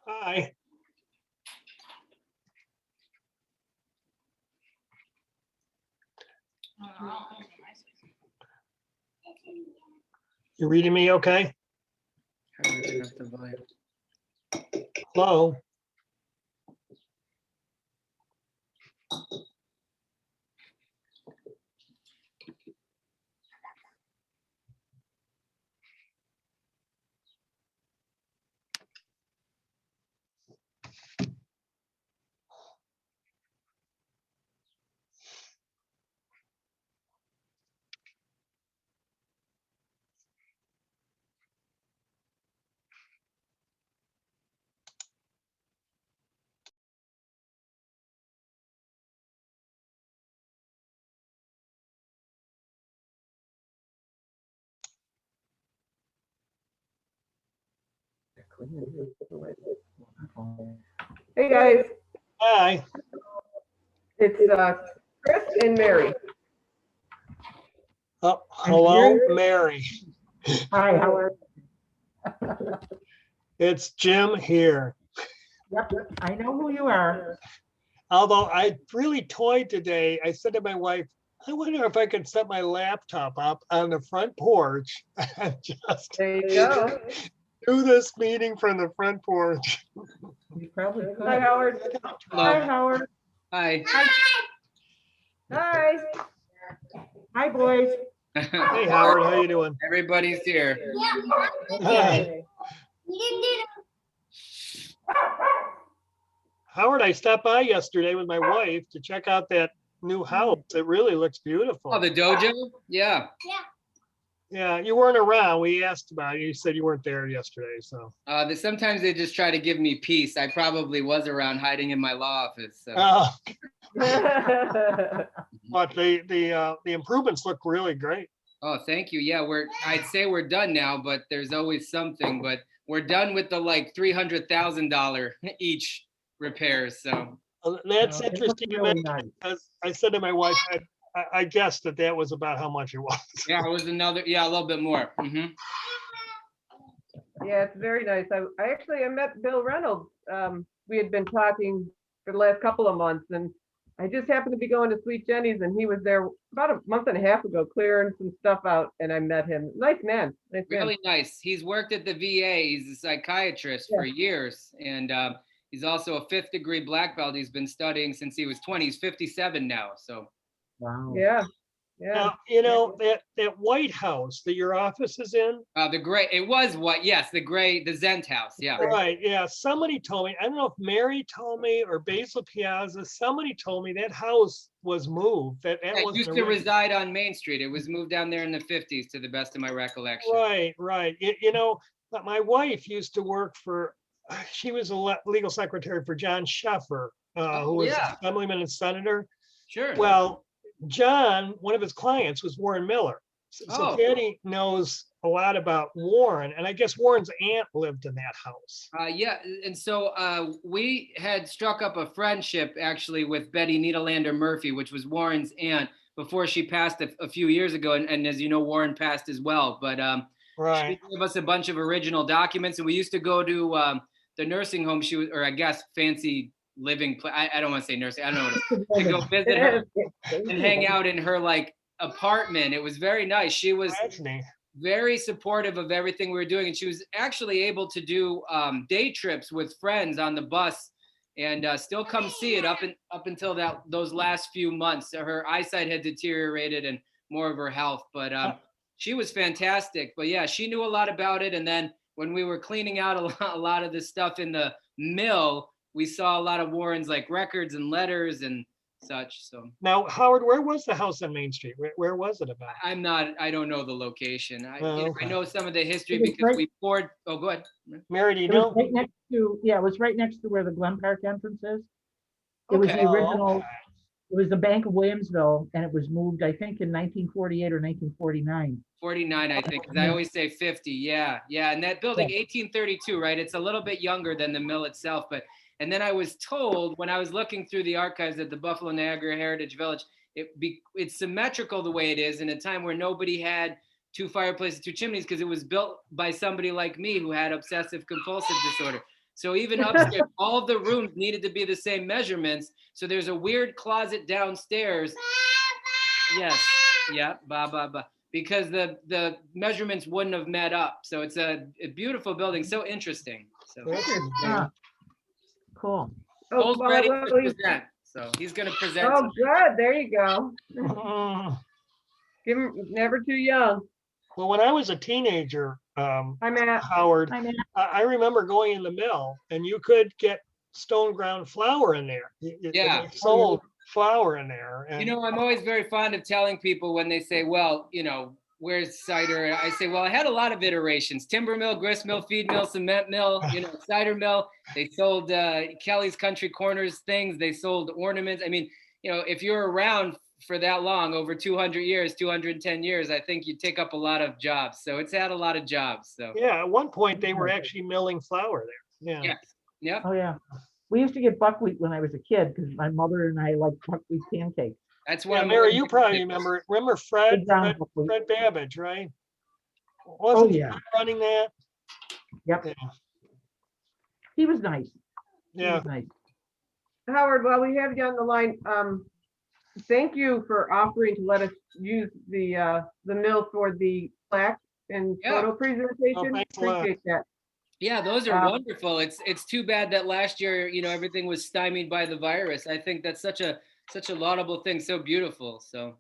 Hi. You reading me okay? Hello? Hey guys, Hi. it's Chris and Mary. Oh, hello, Mary. Hi, how are It's Jim here. you? Yep, I know who you are. Although I really toyed today, I said to my wife, I wonder if I could set my laptop up on the front porch and just There you go. do this meeting from the front porch. You probably could. Hi, Howard. Hi, Howard. Hi. Hi. Hi, boys. Hey, Howard, how you doing? Everybody's here. Okay. Howard, I stopped by yesterday with my wife to check out that new house. It really looks beautiful. Oh, the dojo? Yeah. Yeah, you weren't around. We asked about it. You said you weren't there yesterday, so. Sometimes they just try to give me peace. I probably was around hiding in my law office. So. But the improvements look really great. Oh, thank you. Yeah, I'd say we're done now, but there's always something. But we're done with the like $300,000 each repairs. So. That's No, it looks interesting you really mentioned, nice. because I said to my wife, I guessed that was about how much it was. Yeah, it was a little bit more. Mm-hmm. Yeah, it's very nice. I met Bill Reynolds. We had been talking for the last couple of months, and I just happened to be going to Sweet Jenny's, and he was there about a month and a half ago clearing some stuff out, and I met him. Nice man. Nice man. Really nice. He's worked at the VA. He's a psychiatrist for years, and he's also a 5th degree black belt. He's been studying since he was 20. He's 57 now. So. Wow. Yeah. Yeah. Now, you know, that White House that your office is in. The gray, it was what? Yes, the Zent house. Yeah. Right. Yeah. Somebody told me, I don't know if Mary told me or Basil Piazza, somebody told me that house was moved. That It wasn't used to reside on Main Street. It was moved down there in the 50s, to the best of my recollection. Right. Right. You know, but my wife used to work for, she was a legal secretary for John Sheffer, who was assemblyman and senator. Sure. Well, John, one of his clients was Warren Miller. So Daddy knows a lot about Warren, and I guess Warren's aunt lived in that house. Yeah, and so we had struck up a friendship actually with Betty Niederlander Murphy, which was Warren's aunt before she passed a few years ago. And as you know, Warren passed as well. But Right. she gave us a bunch of original documents, and we used to go to the nursing home she was, or I guess fancy living. I don't want to say nursing. I don't know. To go visit her and hang out in her like apartment. It was very nice. She was very supportive of everything we were doing, and she was actually able to do day trips with friends on the bus and still come see it up until those last few months. Her eyesight had deteriorated and more of her health, but she was fantastic. But yeah, she knew a lot about it. And then when we were cleaning out a lot of the stuff in the mill, we saw a lot of Warren's like records and letters and such. So now, Howard, where was the house on Main Street? Where was it about? I don't know the location. Okay. I know some of the history because we poured. Oh, go ahead. Mary, do you It know? was right next to, yeah, it was right next to where the Glen Park entrance is. It was Okay. the original, okay. it was the Bank of Williamsville, and it was moved, I think, in 1948 or 1949. 49, I think. 'Cause I always say 50. Yeah. And that building, 1832, right? It's a little bit younger than the mill itself. And then I was told when I was looking through the archives at the Buffalo Niagara Heritage Village, it's symmetrical the way it is in a time where nobody had two fireplaces, two chimneys, because it was built by somebody like me who had obsessive compulsive disorder. So even upstairs, all of the rooms needed to be the same measurements. So there's a weird closet downstairs. Yes. Yeah. Ba. Because the measurements wouldn't have met up. So it's a beautiful building. So interesting. So Ah, cool. Cole's well, ready well, to present. So he's going to present. oh, good. There you go. Give him never too young. Well, when I was a teenager, I'm at. Howard, I mean, I remember going in the mill and you could get stone ground flour in there. Yeah. They sold flour in there. And I'm always very fond of telling people when they say, well, where's cider? I say, well, I had a lot of iterations: timber mill, grist mill, feed mill, cement mill, cider mill. They sold Kelly's Country Corners things. They sold ornaments. I mean, if you're around for that long, over 200 years, 210 years, I think you take up a lot of jobs. So it's had a lot of jobs. So yeah, at one point they were actually milling flour there. Yeah. yes. Yep. oh yeah. We used to get buckwheat when I was a kid because my mother and I liked buckwheat pancakes. That's why. Yeah, Mary, you probably remember. Remember Fred Big brown buckwheat. Babbage, right? Oh Wasn't he yeah. running that? Yep. Yeah. He was nice. He Yeah. was nice. Howard, while we have you on the line, thank you for offering to let us use the mill for the plaque and photo presentation. thanks a lot. Appreciate that. Yeah, those are wonderful. It's too bad that last year, everything was stymied by the virus. I think that's such a laudable thing, so beautiful. So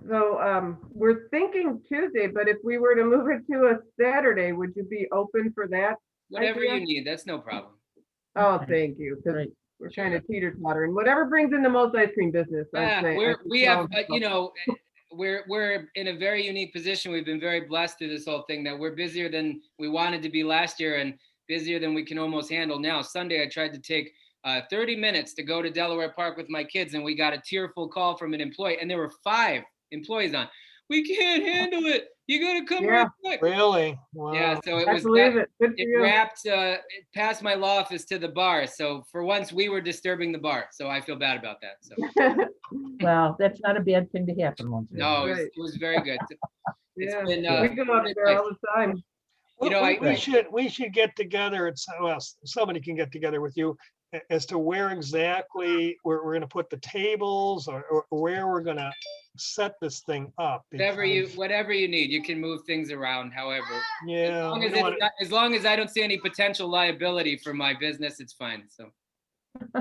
we're thinking Tuesday, but if we were to move it to a Saturday, would you be open for that? whatever idea? you need, that's no problem. Oh, thank you. 'Cause Great. we're kind of teeter-totter, and whatever brings in the most ice cream business. I'd Yeah, say. we have, we're in a very unique position. We've been very blessed through this whole thing that we're busier than we wanted to be last year and busier than we can almost handle now. Sunday, I tried to take 30 minutes to go to Delaware Park with my kids, and we got a tearful call from an employee, and there were 5 employees on. We can't handle it. You got to come right quick. Really? Wow. Yeah, so it I was believe it. Good for it you. wrapped it past my law office to the bar. So for once we were disturbing the bar. So I feel bad about that. So Well, that's not a bad thing to happen once in a while. no, Right. it was very good. It's Yeah, been we go up there all the time. We should get together. Somebody can get together with you as to where exactly we're going to put the tables or where we're going to set this thing up. Whatever you need, you can move things around. However, Yeah. as long as I don't see any potential liability for my business, it's fine. So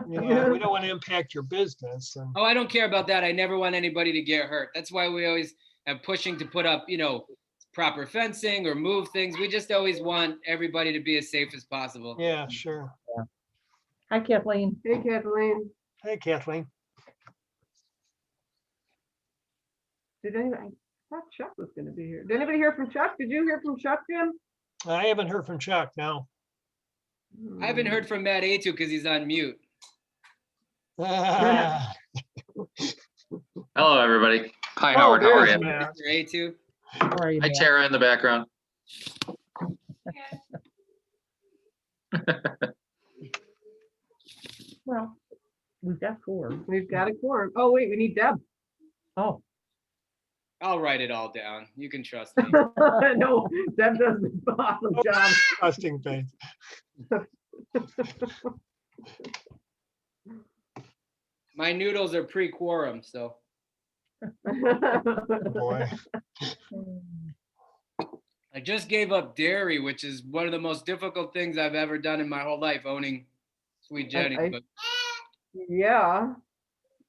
Yeah, we don't want to impact your business. And I don't care about that. I never want anybody to get hurt. That's why we always have pushing to put up, proper fencing or move things. We just always want everybody to be as safe as possible. yeah, sure. Hi, Kathleen. Hey, Kathleen. Hey, Kathleen. Did anybody? I thought Chuck was going to be here. Did anybody hear from Chuck? Did you hear from Chuck, Jim? I haven't heard from Chuck now. I haven't heard from Matt A2 because he's on mute. Hello, everybody. Hi, Howard. How are there's you? Matt. Mr. A2. How are you, Hi, Matt? Tara in the background. Well, we've got 4. We've got a quorum. Oh, wait, we need Deb. Oh, I'll write it all down. You can trust me. No, Deb does an awesome job. Trusting faith. My noodles are pre-quorum, so. Boy. I just gave up dairy, which is one of the most difficult things I've ever done in my whole life, owning Sweet Jenny. I- But Yeah,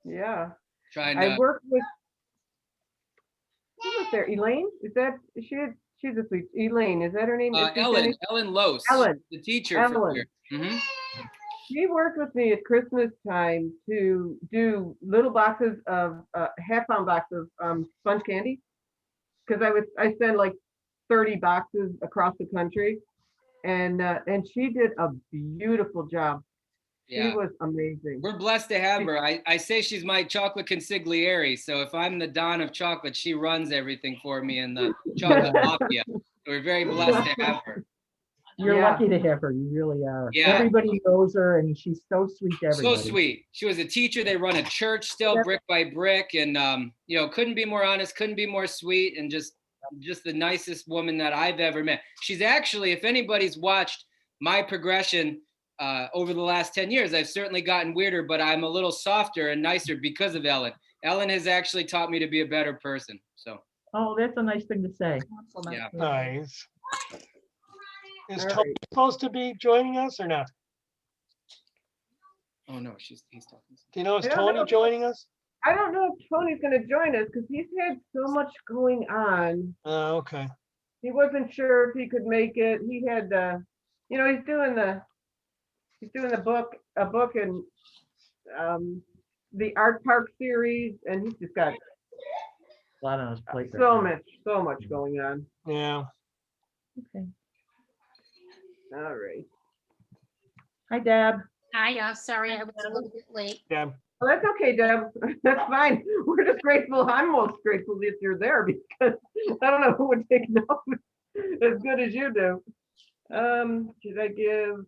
yeah. trying I to, worked with, who was there? Elaine? Is that, she's a sweet, Elaine, is that her name? Is Sweet Jenny? Ellen Lose, Ellen. the teacher. for Ellen. here. Mhm. She worked with me at Christmas time to do little boxes of, half-pound boxes of sponge candy. Because I sent like 30 boxes across the country. And she did a beautiful job. She Yeah, was amazing. we're blessed to have her. I say she's my chocolate consigliere. So if I'm the Don of chocolate, she runs everything for me in the chocolate mafia. We're very blessed to have her. you're Yeah. lucky to have her. You really are. Yeah. Everybody knows her and she's so sweet to So everybody. sweet. She was a teacher. They run a church still, Yep. brick by brick, and couldn't be more honest, couldn't be more sweet, and just the nicest woman that I've ever met. She's actually, if anybody's watched my progression over the last 10 years, I've certainly gotten weirder, but I'm a little softer and nicer because of Ellen. Ellen has actually taught me to be a better person. So Oh, that's a nice thing to say. yeah. Nice. Is All Tony right. supposed to be joining us or not? Oh no, he's talking. Do you know, is I don't Tony know. joining us? I don't know if Tony's gonna join us because he's had so much going on. Oh, okay. He wasn't sure if he could make it. He had, he's doing a book in the Art Park series, and he's just got A lot on his plate. right so now. much going on. Yeah. Okay. All right. Hi, Deb. Hi, sorry, I was a little bit late. Yeah. Well, that's okay, Deb. That's fine. We're just grateful. I'm most grateful that you're there because I don't know who would take notes as good as you do. Should I give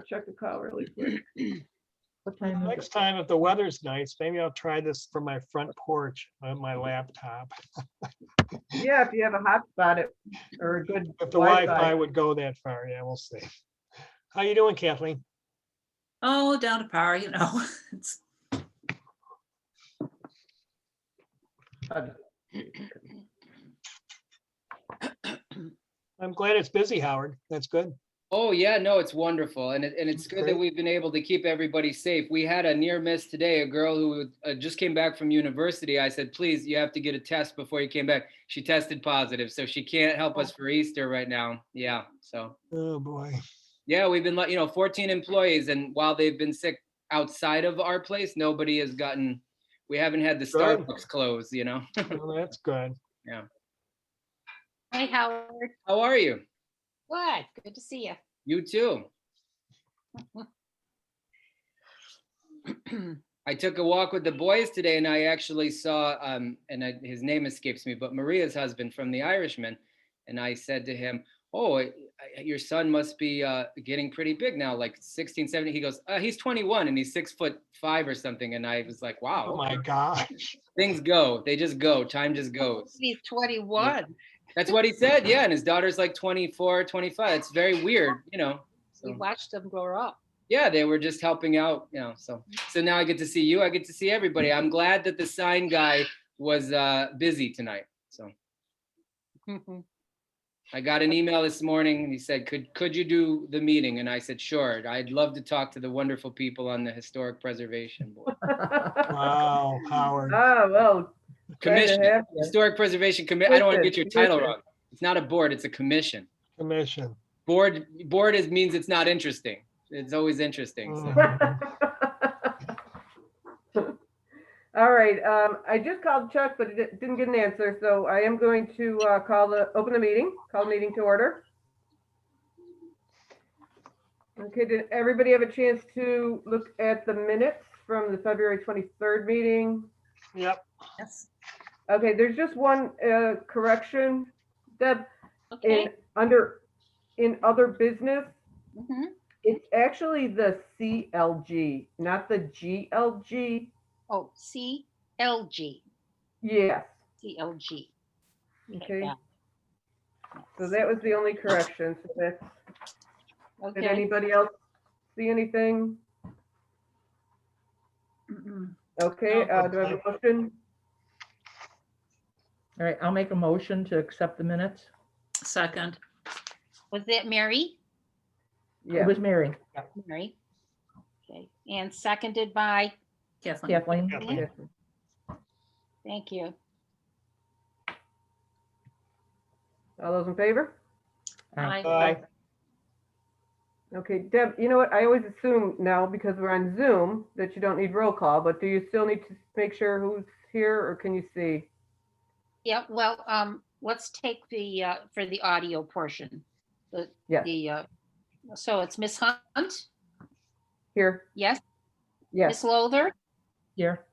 check the call really quick? What time is Next it? time, if the weather's nice, maybe I'll try this from my front porch on my laptop. Yeah, if you have a hotspot or a good If the Wi-Fi. Wi-Fi would go that far, yeah, we'll see. How you doing, Kathleen? Oh, down to par, It's I'm glad it's busy, Howard. That's good. Oh yeah, no, it's wonderful, and it's good that Great. we've been able to keep everybody safe. We had a near miss today. A girl who just came back from university. I said, please, you have to get a test before you came back. She tested positive, so she can't help us for Easter right now. Yeah, so Oh, boy. yeah, we've been 14 employees, and while they've been sick outside of our place, nobody has gotten. We haven't had the Good. Starbucks close. Well, that's good. Yeah. Hi, Howard. How are you? Good to see you. You too. I took a walk with the boys today, and I actually saw, his name escapes me, but Maria's husband from The Irishman. And I said to him, oh, your son must be getting pretty big now, like 16, 17. He goes, he's 21 and he's 6'5" or something. And I was like, wow. Oh, my gosh. Things go. They just go. Time just goes. He's 21. That's what he said. Yeah. And his daughter's like 24, 25. It's very weird, So. We watched them grow up. Yeah, they were just helping out, so now I get to see you. I get to see everybody. I'm glad that the sign guy was busy tonight. So I got an email this morning and he said, could you do the meeting? And I said, sure. I'd love to talk to the wonderful people on the Historic Preservation Board. Wow, Howard. Oh, well. glad to Commission, have you. Historic Preservation Commission. I don't want to get your title Commission. wrong. It's not a board, it's a commission. Commission. Board means it's not interesting. It's always interesting. So. All right, I just called Chuck, but didn't get an answer, so I am going to call the meeting to order. Okay, did everybody have a chance to look at the minutes from the February 23rd meeting? Yep. Yes. Okay, there's just one correction. Deb, Okay. in other business, Mhm. it's actually the CLG, not the GLG. Oh, CLG. Yes, CLG. okay. Yeah. So that was the only correction. So that's, did Okay. anybody else see anything? Mm-mm. Okay, No, do I have a motion? All right, I'll make a motion to accept the minutes. Second. Was that Mary? It Yeah, was Mary, Mary. Okay. And seconded by, Kathleen. Kathleen. Kathleen. yes. thank you. All those in favor? Aye. Aye. Okay, Deb, you know what? I always assume now, because we're on Zoom, that you don't need roll call, but do you still need to make sure who's here, or can you see? Yeah, well, let's take the, for the audio portion. Yes. So it's Miss Hunt, Here, yes? yes. Miss Lowther, Here,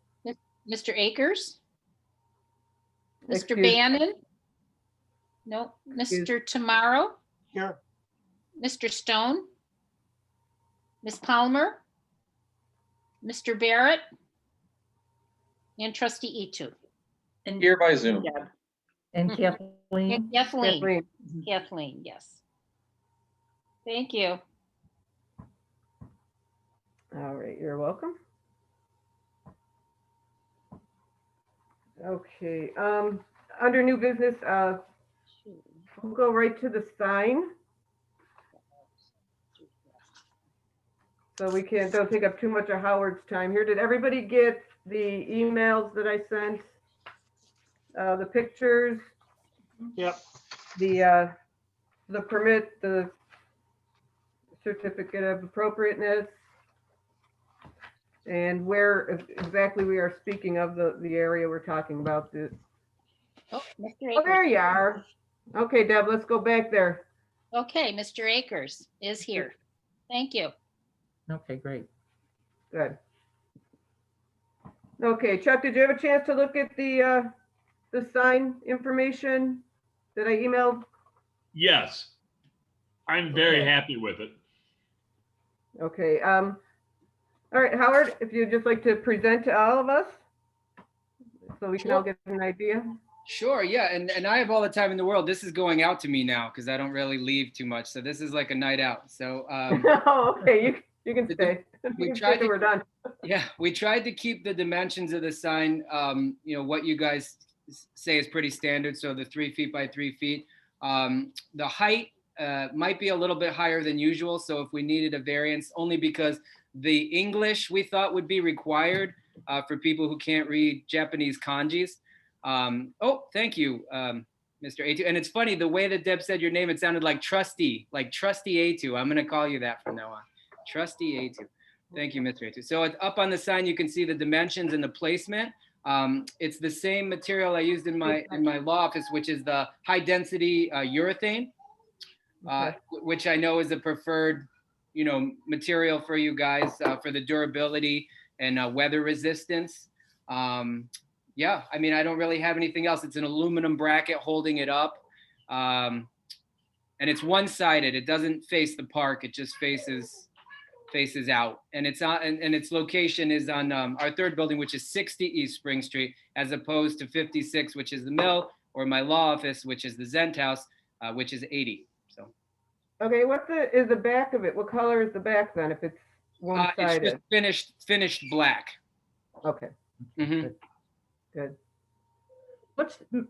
Mr. Akers, Mr. Excuse- Bannon? No, Excuse- Mr. Tomorrow, Here, Mr. Stone, Miss Palmer, Mr. Barrett, and Trustee Etu. And Here by Zoom. Deb. and Mhm. Kathleen. And Kathleen, Kathleen, Kathleen, yes. Thank you. all right, you're welcome. Okay, under new business, we'll go right to the sign. So we can't, don't take up too much of Howard's time here. Did everybody get the emails that I sent? The pictures, yep, the permit, the certificate of appropriateness, and where exactly we are speaking of the area we're talking about. Oh, Mr. Oh, there Akers. you are. Okay, Deb, let's go back there. Okay, Mr. Akers is here. Thank you. Okay, great. Good. Okay, Chuck, did you have a chance to look at the sign information that I emailed? Yes. I'm very Okay. happy with it. Okay, all right, Howard, if you'd just like to present to all of us, so we can all get an idea. Sure, yeah, and I have all the time in the world. This is going out to me now because I don't really leave too much. So this is like a night out. So Oh, okay, you can stay. we You can tried stay till to- we're done. yeah, we tried to keep the dimensions of the sign, what you guys say is pretty standard. So the 3 feet by 3 feet. The height might be a little bit higher than usual. So if we needed a variance, only because the English we thought would be required for people who can't read Japanese kanjis. Thank you, Mr. A2. And it's funny, the way that Deb said your name, it sounded like Trustee A2. I'm going to call you that from now on. Trustee A2. Thank you, Mr. A2. So it's up on the sign, you can see the dimensions and the placement. It's the same material I used in my law office, which is the high density urethane, Okay. which I know is a preferred, material for you guys for the durability and weather resistance. Yeah, I mean, I don't really have anything else. It's an aluminum bracket holding it up. And it's one-sided. It doesn't face the park. It just faces out. And it's on, and its location is on our third building, which is 60 East Spring Street, as opposed to 56, which is the mill, or my law office, which is the Zent House, which is 80. So Okay, is the back of it? What color is the back then, if it's it's just one-sided? finished black. Okay, Mhm. good.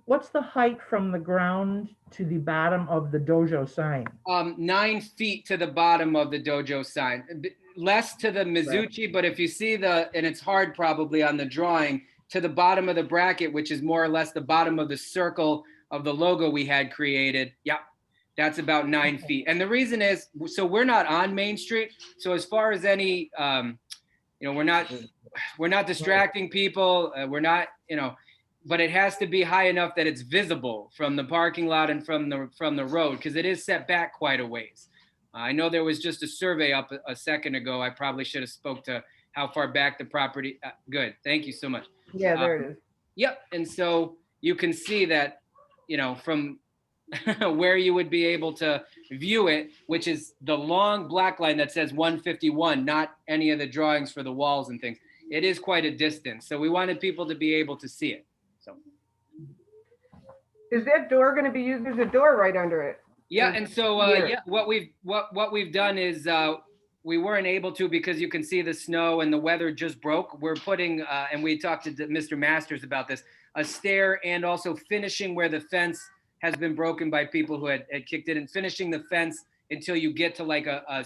What's the height from the ground to the bottom of the dojo sign? 9 feet to the bottom of the dojo sign, less to the Mizuchi, but if you see and it's hard probably on the drawing, to the bottom of the bracket, which is more or less the bottom of the circle of the logo we had created. Yeah, that's about 9 feet. And the reason is, so we're not on Main Street. So as far as any, we're not distracting people. We're not, but it has to be high enough that it's visible from the parking lot and from the road, because it is set back quite a ways. I know there was just a survey up a second ago. I probably should have spoke to how far back the property. Good, thank you so much. Yeah, there it is. Yep, and so you can see that, from where you would be able to view it, which is the long black line that says 151, not any of the drawings for the walls and things. It is quite a distance. So we wanted people to be able to see it. So. Is that door going to be used? There's a door right under it. Yeah, and so Here. yeah, what we've done is we weren't able to, because you can see the snow and the weather just broke. We're putting and we talked to Mr. Masters about this, a stair, and also finishing where the fence has been broken by people who had kicked it, and finishing the fence until you get to like a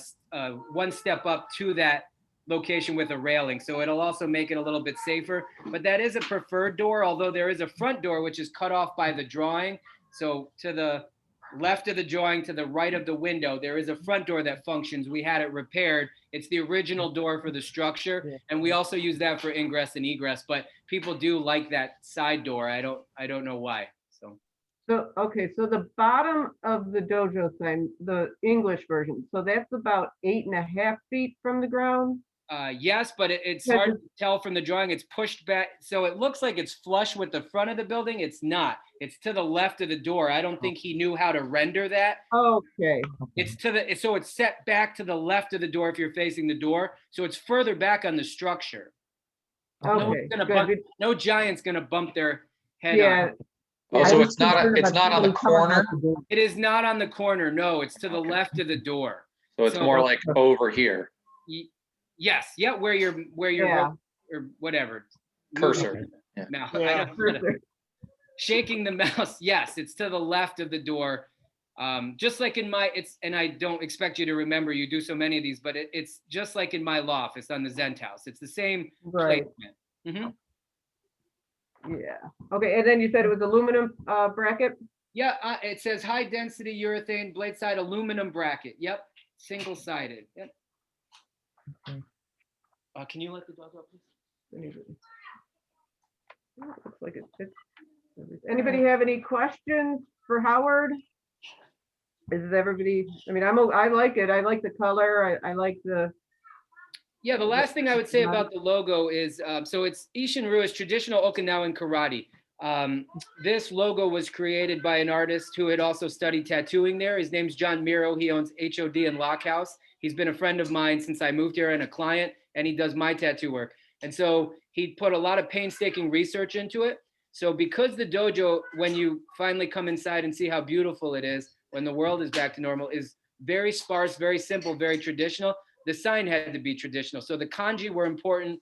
one step up to that location with a railing. So it'll also make it a little bit safer, but that is a preferred door, although there is a front door which is cut off by the drawing. So to the left of the drawing, to the right of the window, there is a front door that functions. We had it repaired. It's the original door for the structure, and we also use that for ingress and egress, but people do like that side door. I don't know why. So, okay, so the bottom of the dojo sign, the English version, so that's about 8.5 feet from the ground? Yes, but it's hard to tell from the drawing. It's pushed back. So it looks like it's flush with the front of the building. It's not. It's to the left of the door. I don't think he knew how to render that. Okay. It's so it's set back to the left of the door if you're facing the door. So it's further back on the structure. Okay. No giant's gonna bump their head Yeah. on. Oh, so it's not on the corner? It is not on the corner. No, it's to the left of the door. So it's more like over here. Yes. Yeah. Where you're Yeah. or whatever. Cursor. Yeah. No, Yeah. I don't, shaking the mouse. Yes, it's to the left of the door. Just like in and I don't expect you to remember, you do so many of these, but it's just like in my loft. It's on the Zent house. It's the same Right. placement. Mm-hmm. Yeah. Okay, and then you said it was aluminum bracket? Yeah, it says high density urethane blade side aluminum bracket. Yep, single sided. Yep. Okay. Can you let the dog out, please? Looks like it fits. Anybody have any questions for Howard? Is everybody, I mean, I like it. I like the color. I like the. Yeah, the last thing I would say about the logo is, so it's Ishinru is traditional Okinawan karate. This logo was created by an artist who had also studied tattooing there. His name's John Miro. He owns HOD and Lock House. He's been a friend of mine since I moved here and a client, and he does my tattoo work. And so he put a lot of painstaking research into it. So because the dojo, when you finally come inside and see how beautiful it is, when the world is back to normal, is very sparse, very simple, very traditional, the sign had to be traditional. So the kanji were important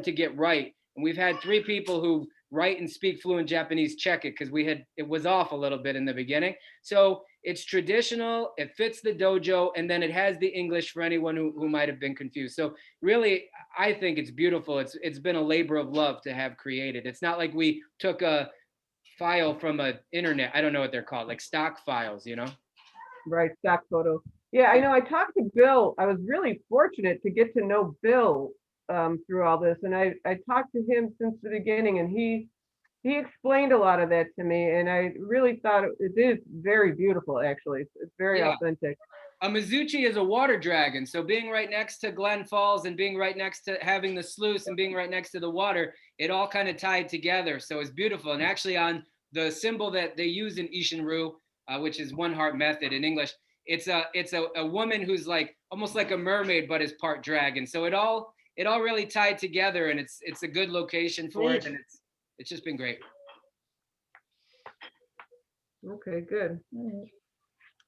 to get right. And we've had 3 people who write and speak fluent Japanese check it, because it was off a little bit in the beginning. So it's traditional, it fits the dojo, and then it has the English for anyone who might have been confused. So really, I think it's beautiful. It's been a labor of love to have created. It's not like we took a file from a internet, I don't know what they're called, like stock files, you know? Right, stock photo. Yeah, I know. I talked to Bill. I was really fortunate to get to know Bill through all this. And I talked to him since the beginning, and he explained a lot of that to me. And I really thought it is very beautiful, actually. It's very authentic. A Mizuchi is a water dragon. So being right next to Glen Falls and being right next to having the sluice and being right next to the water, it all kind of tied together. So it's beautiful. And actually on the symbol that they use in Ishinru, which is one heart method in English, it's a woman who's like almost like a mermaid, but is part dragon. So it all really tied together, and it's a good location for it, and it's just been great. Okay, good.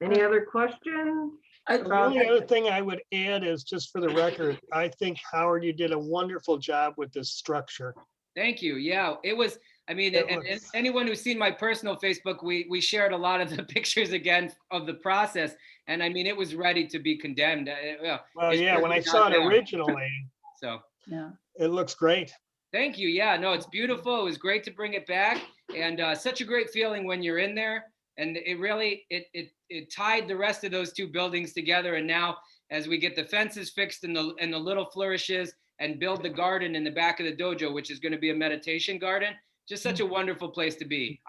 Any other questions? The only other thing I would add is, just for the record, I think, Howard, you did a wonderful job with this structure. Thank you. Yeah, it was. I mean, and anyone who's seen my personal Facebook, we shared a lot of the pictures again of the process, and I mean, it was ready to be condemned. Well, yeah, when I saw it originally, so Yeah. it looks great. Thank you. Yeah, no, it's beautiful. It was great to bring it back, and such a great feeling when you're in there. And it really it tied the rest of those 2 buildings together. And now, as we get the fences fixed and the little flourishes, and build the garden in the back of the dojo, which is going to be a meditation garden, just such a wonderful place to be.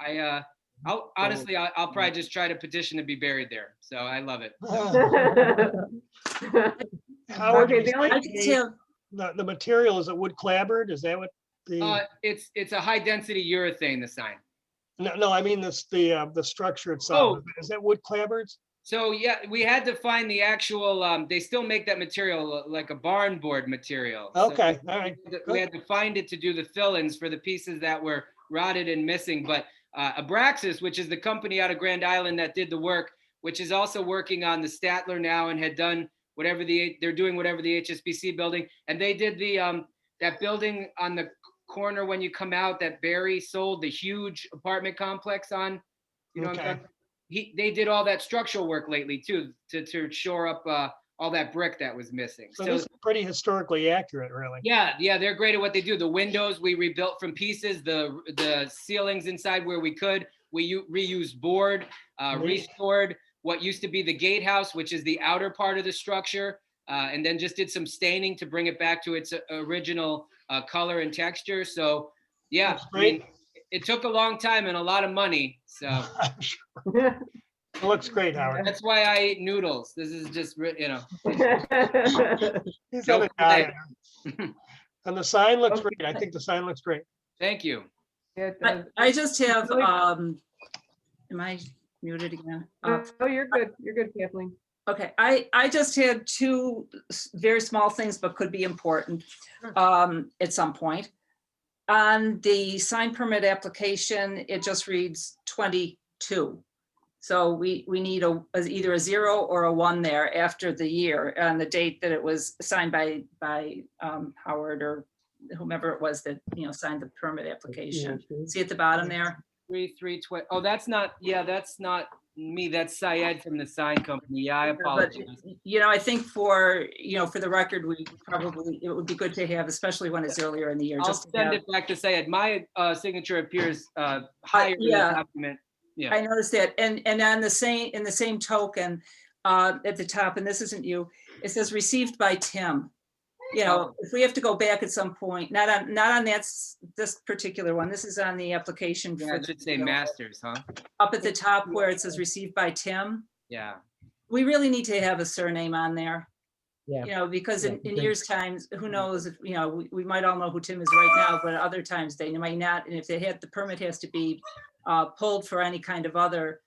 I'll probably just try to petition to be buried there. So I love it. Howard, Okay, the only- I can tell, the material is a wood clapboard. Is that what the? It's a high density urethane, the sign. No, I mean the structure itself. Is that wood clapboards? So yeah, we had to find the actual, they still make that material like a barn board material. So Okay, all right. we had to find it to do the fill-ins for the pieces that were rotted and missing. But Abraxas, which is the company out of Grand Island that did the work, which is also working on the Statler now and had done whatever they're doing whatever the HSBC building, and they did the that building on the corner when you come out that Barry sold, the huge apartment complex on, you know, what I'm Okay. talking- they did all that structural work lately too to shore up all that brick that was missing. So this is pretty historically accurate, really. Yeah, they're great at what they do. The windows we rebuilt from pieces, the ceilings inside where we could, we reused board, restored what used to be the gatehouse, which is the outer part of the structure, and then just did some staining to bring it back to its original color and texture. So yeah, That's great. it took a long time and a lot of money. So It looks great, Howard. that's why I eat noodles. This is just, you know. He's on a Nope. diet. And the sign looks great. I think the sign looks great. Thank you. Yeah, it does. I just have, Really? am I muted again? Oh, you're good. You're good, Kathleen. Okay, I just had two very small things, but could be important at some point. On the sign permit application, it just reads 22. So we need either a 0 or a 1 there after the year and the date that it was signed by Howard or whomever it was that, you know, signed the permit application. See at the bottom there? 3/3/20. Oh, that's not me. That's Syed from the sign company. Yeah, I But, apologize. you know, I think for the record, it would be good to have, especially when it's earlier in the year. I'll just to send have- it back to Syed. My signature appears higher in the yeah. document. Yeah. I noticed that, and on in the same token, at the top, and this isn't you, it says received by Tim. You know, if we have to go back at some point, not on this particular one, this is on the application. Yeah, for it should the- say masters, huh? Up at the top where it says received by Tim, Yeah. we really need to have a surname on there. Yeah. You know, because in Yeah. years' times, who knows if, you know, we might all know who Tim is right now, but other times they might not. And if the permit has to be pulled for any kind of other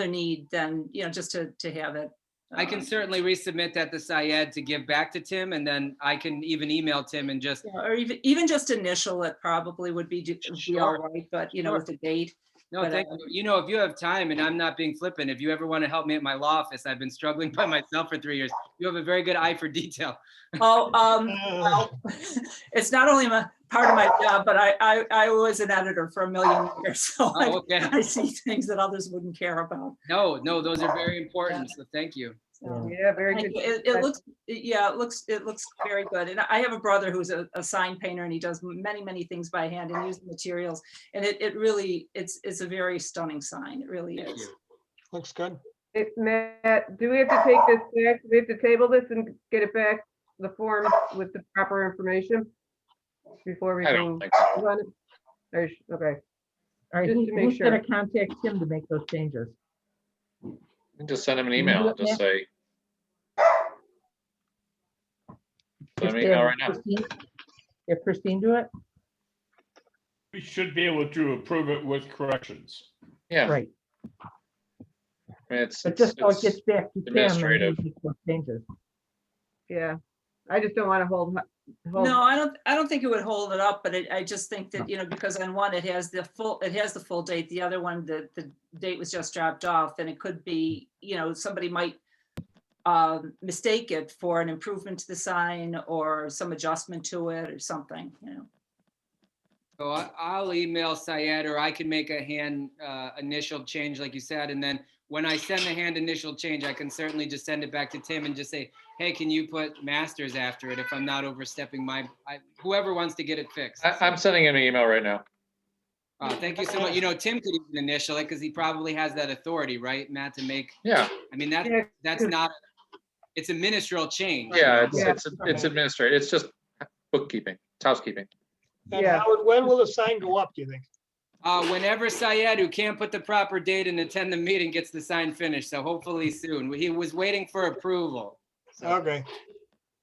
need, then, you know, just to have it. I can certainly resubmit that to Syed to give back to Tim, and then I can even email Tim and just, Yeah, or even just initial it probably would be all right, but, you know, Sure. with the date. no, But, thank you. You know, if you have time and I'm not being flippant, if you ever want to help me at my law office, I've been struggling by myself for 3 years. You have a very good eye for detail. Oh, well, it's not only part of my job, but I was an editor for a million years, so Oh, okay. I see things that others wouldn't care about. No, those are very important. So thank you. So, Yeah, very thank good. you. It looks very good. And I have a brother who's a sign painter, and he does many things by hand and use the materials. And it really, it's a very stunning sign. It really Thank is. you. Looks good. Matt, do we have to take this back? Do we have to table this and get it back, the form with the proper information? Before we I can don't think so. run it? Okay, All right, Just to make who's gonna sure. contact Tim to make those changes? Just send him an Can you do email, it, just Matt? say. Send Just him an email have right now. Christine do it? We should be able to approve it with corrections. Yeah, I Right, mean, it's, but just so it it's, gets back to Tim and administrative. he makes those changes. yeah. I just don't want to hold. No, I don't think it would hold it up, but I just think that, you know, because on one, it has the full date. The other one, the date was just dropped off, and it could be, you know, somebody might mistake it for an improvement to the sign or some adjustment to it or something, you know. So I'll email Syed, or I can make a hand initial change like you said. And then when I send the hand initial change, I can certainly just send it back to Tim and just say, hey, can you put masters after it if I'm not overstepping whoever wants to get it fixed. I'm sending him an email right now. Thank you so much. You know, Tim could even initial it because he probably has that authority, right, Matt, to make, Yeah, I mean, Yeah, that's not, it's a ministerial change. yeah, Yeah. it's administrative. It's just bookkeeping, it's housekeeping. And Yeah. Howard, when will the sign go up, do you think? Whenever Syed, who can't put the proper date and attend the meeting, gets the sign finished. So hopefully soon. He was waiting for approval. So Okay.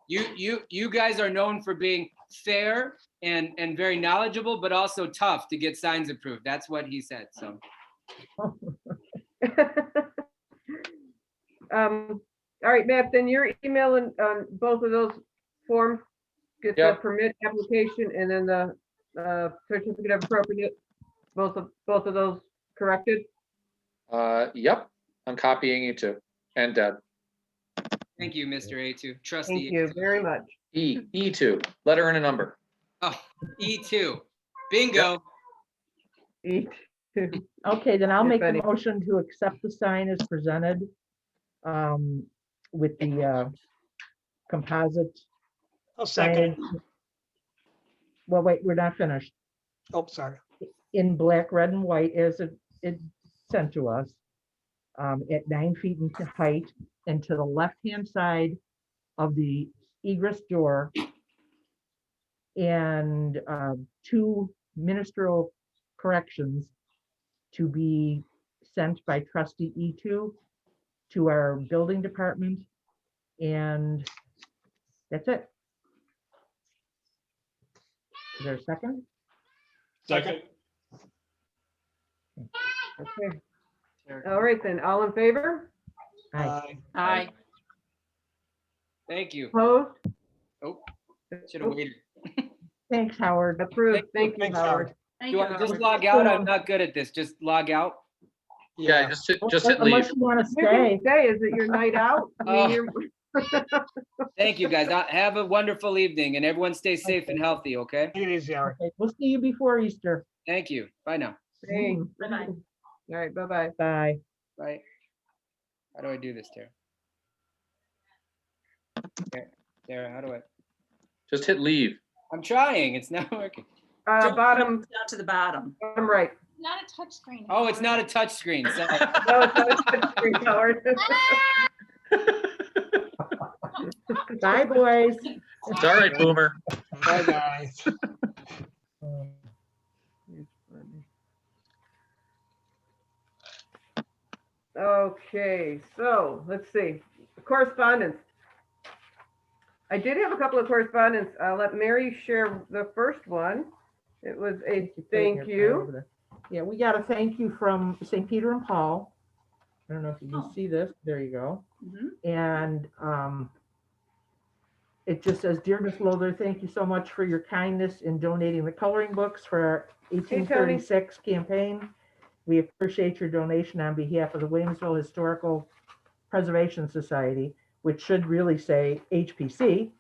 you guys are known for being fair and very knowledgeable, but also tough to get signs approved. That's what he said, so. All right, Matt, then you're emailing on both of those forms, get the Yep. permit application and then the certificate of appropriate, both of those corrected. Yep, I'm copying you too. And Deb. Thank you, Mr. A2, trustee. Thank you very much. E2, letter and a number. Oh, E2, bingo. Okay, then I'll Yes, make a Betty. motion to accept the sign as presented with the composite I'll second signage. it. Well, wait, we're not finished. Oh, sorry. In black, red, and white as it sent to us, at 9 feet in height, and to the left-hand side of the egress door, and 2 ministerial corrections to be sent by trustee E2 to our building department, and that's it. Is there a second? Second. Okay. All right, then, all in favor? Aye. Aye. Thank you. Opposed? Oh, should have waited. Thanks, Howard. Approved. Thank you, Thanks, Howard. Do I just log out? I'm not good at this. Just log out. Yeah, just hit Unless leave. you want to You can stay. stay, is it your night out? I mean, Oh. you're- Thank you, guys. Have a wonderful evening and everyone stay safe and healthy, okay? Take it easy, Howard. Okay, we'll see you before Easter. Thank you. Bye now. Thanks. Bye-bye. All right, bye-bye. Bye. Bye. How do I do this, Tara? Tara, how do I? Just hit leave. I'm trying. It's not working. Bottom Down to the bottom. right. Not a touch screen. Oh, it's not a touch screen. Sorry. No, it's not a touch screen, Howard. Bye, boys. It's all right, Boomer. Bye, guys. Okay, so let's see. Correspondence. I did have a couple of correspondence. I'll let Mary share the first one. It was a thank you. Yeah, we got a thank you from St. Peter and Paul. I don't know if you can Oh. see this. There you go. Mhm. And it just says, "Dear Miss Lowther, thank you so much for your kindness in donating the coloring books for our 1836 campaign. We appreciate your donation on behalf of the Williamsville Historical Preservation Society," which should really say HPC.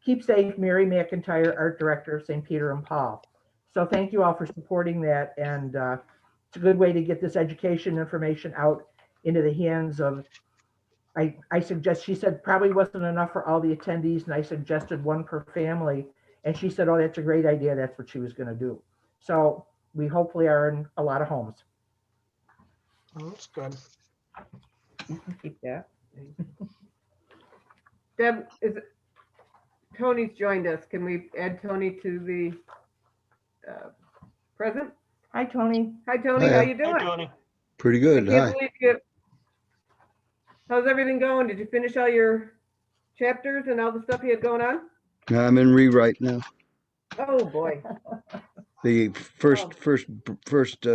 Keep safe, Mary McIntyre, Art Director of St. Peter and Paul. So thank you all for supporting that. And it's a good way to get this education information out into the hands of, I suggest, she said probably wasn't enough for all the attendees, and I suggested one per family. And she said, oh, that's a great idea. That's what she was going to do. So we hopefully are in a lot of homes. Oh, that's good. You can keep that. Deb, Tony's joined us. Can we add Tony to the present? Hi, Tony. Hi, Tony. How Hiya. you Hi, doing? Tony. Pretty I good. can't Hi. believe you- How's everything going? Did you finish all your chapters and all the stuff you had going on? Now I'm in rewrite now. Oh, boy. The Oh. first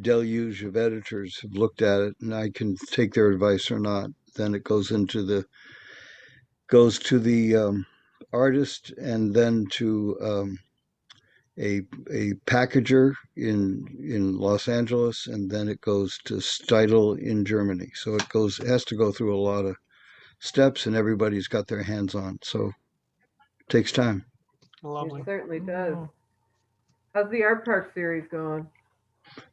deluge of editors have looked at it, and I can take their advice or not. Then it goes to the artist, and then to a packager in Los Angeles, and then it goes to Steitel in Germany. So it has to go through a lot of steps, and everybody's got their hands on. So it takes time. Lovely. It certainly does. How's the Art Park series going?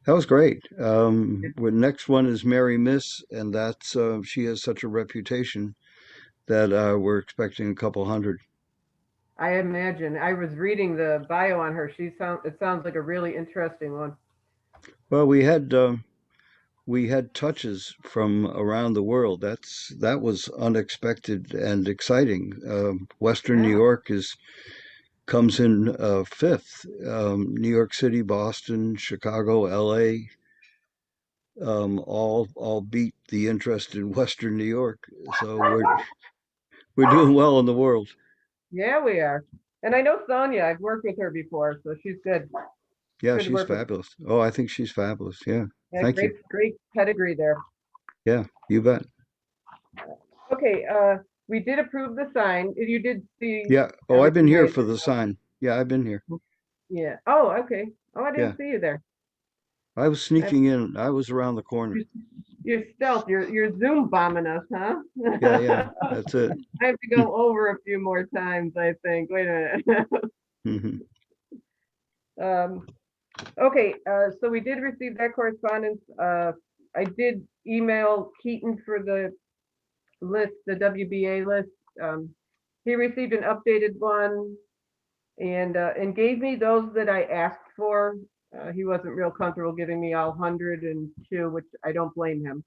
That was great. The next one is Mary Miss, and that's she has such a reputation that we're expecting a couple hundred. I imagine. I was reading the bio on her. It sounds like a really interesting one. Well, we had touches from around the world. That was unexpected and exciting. Western New Yeah. York comes in fifth. New York City, Boston, Chicago, LA, all beat the interest in Western New York. So we're doing well in the world. Yeah, we are. And I know Sonia, I've worked with her before, so she's good. Yeah, Good to she's work with. fabulous. Oh, I think she's fabulous. Yeah. Yeah, Thank you. great pedigree there. Yeah, you bet. Okay, we did approve the sign. You did see. Yeah. Oh, I've been everything here I- for the sign. Yeah, I've been here. Yeah. Oh, okay. Oh, I Yeah. didn't see you there. I was sneaking in. I was around the corner. You're stealth. You're Zoom bombing us, huh? Yeah, yeah. That's it. I have to go over a few more times, I think. Wait a minute. Mhm. Okay, so we did receive that correspondence. I did email Keaton for the list, the WBA list. He received an updated one and gave me those that I asked for. He wasn't real comfortable giving me all 102, which I don't blame him.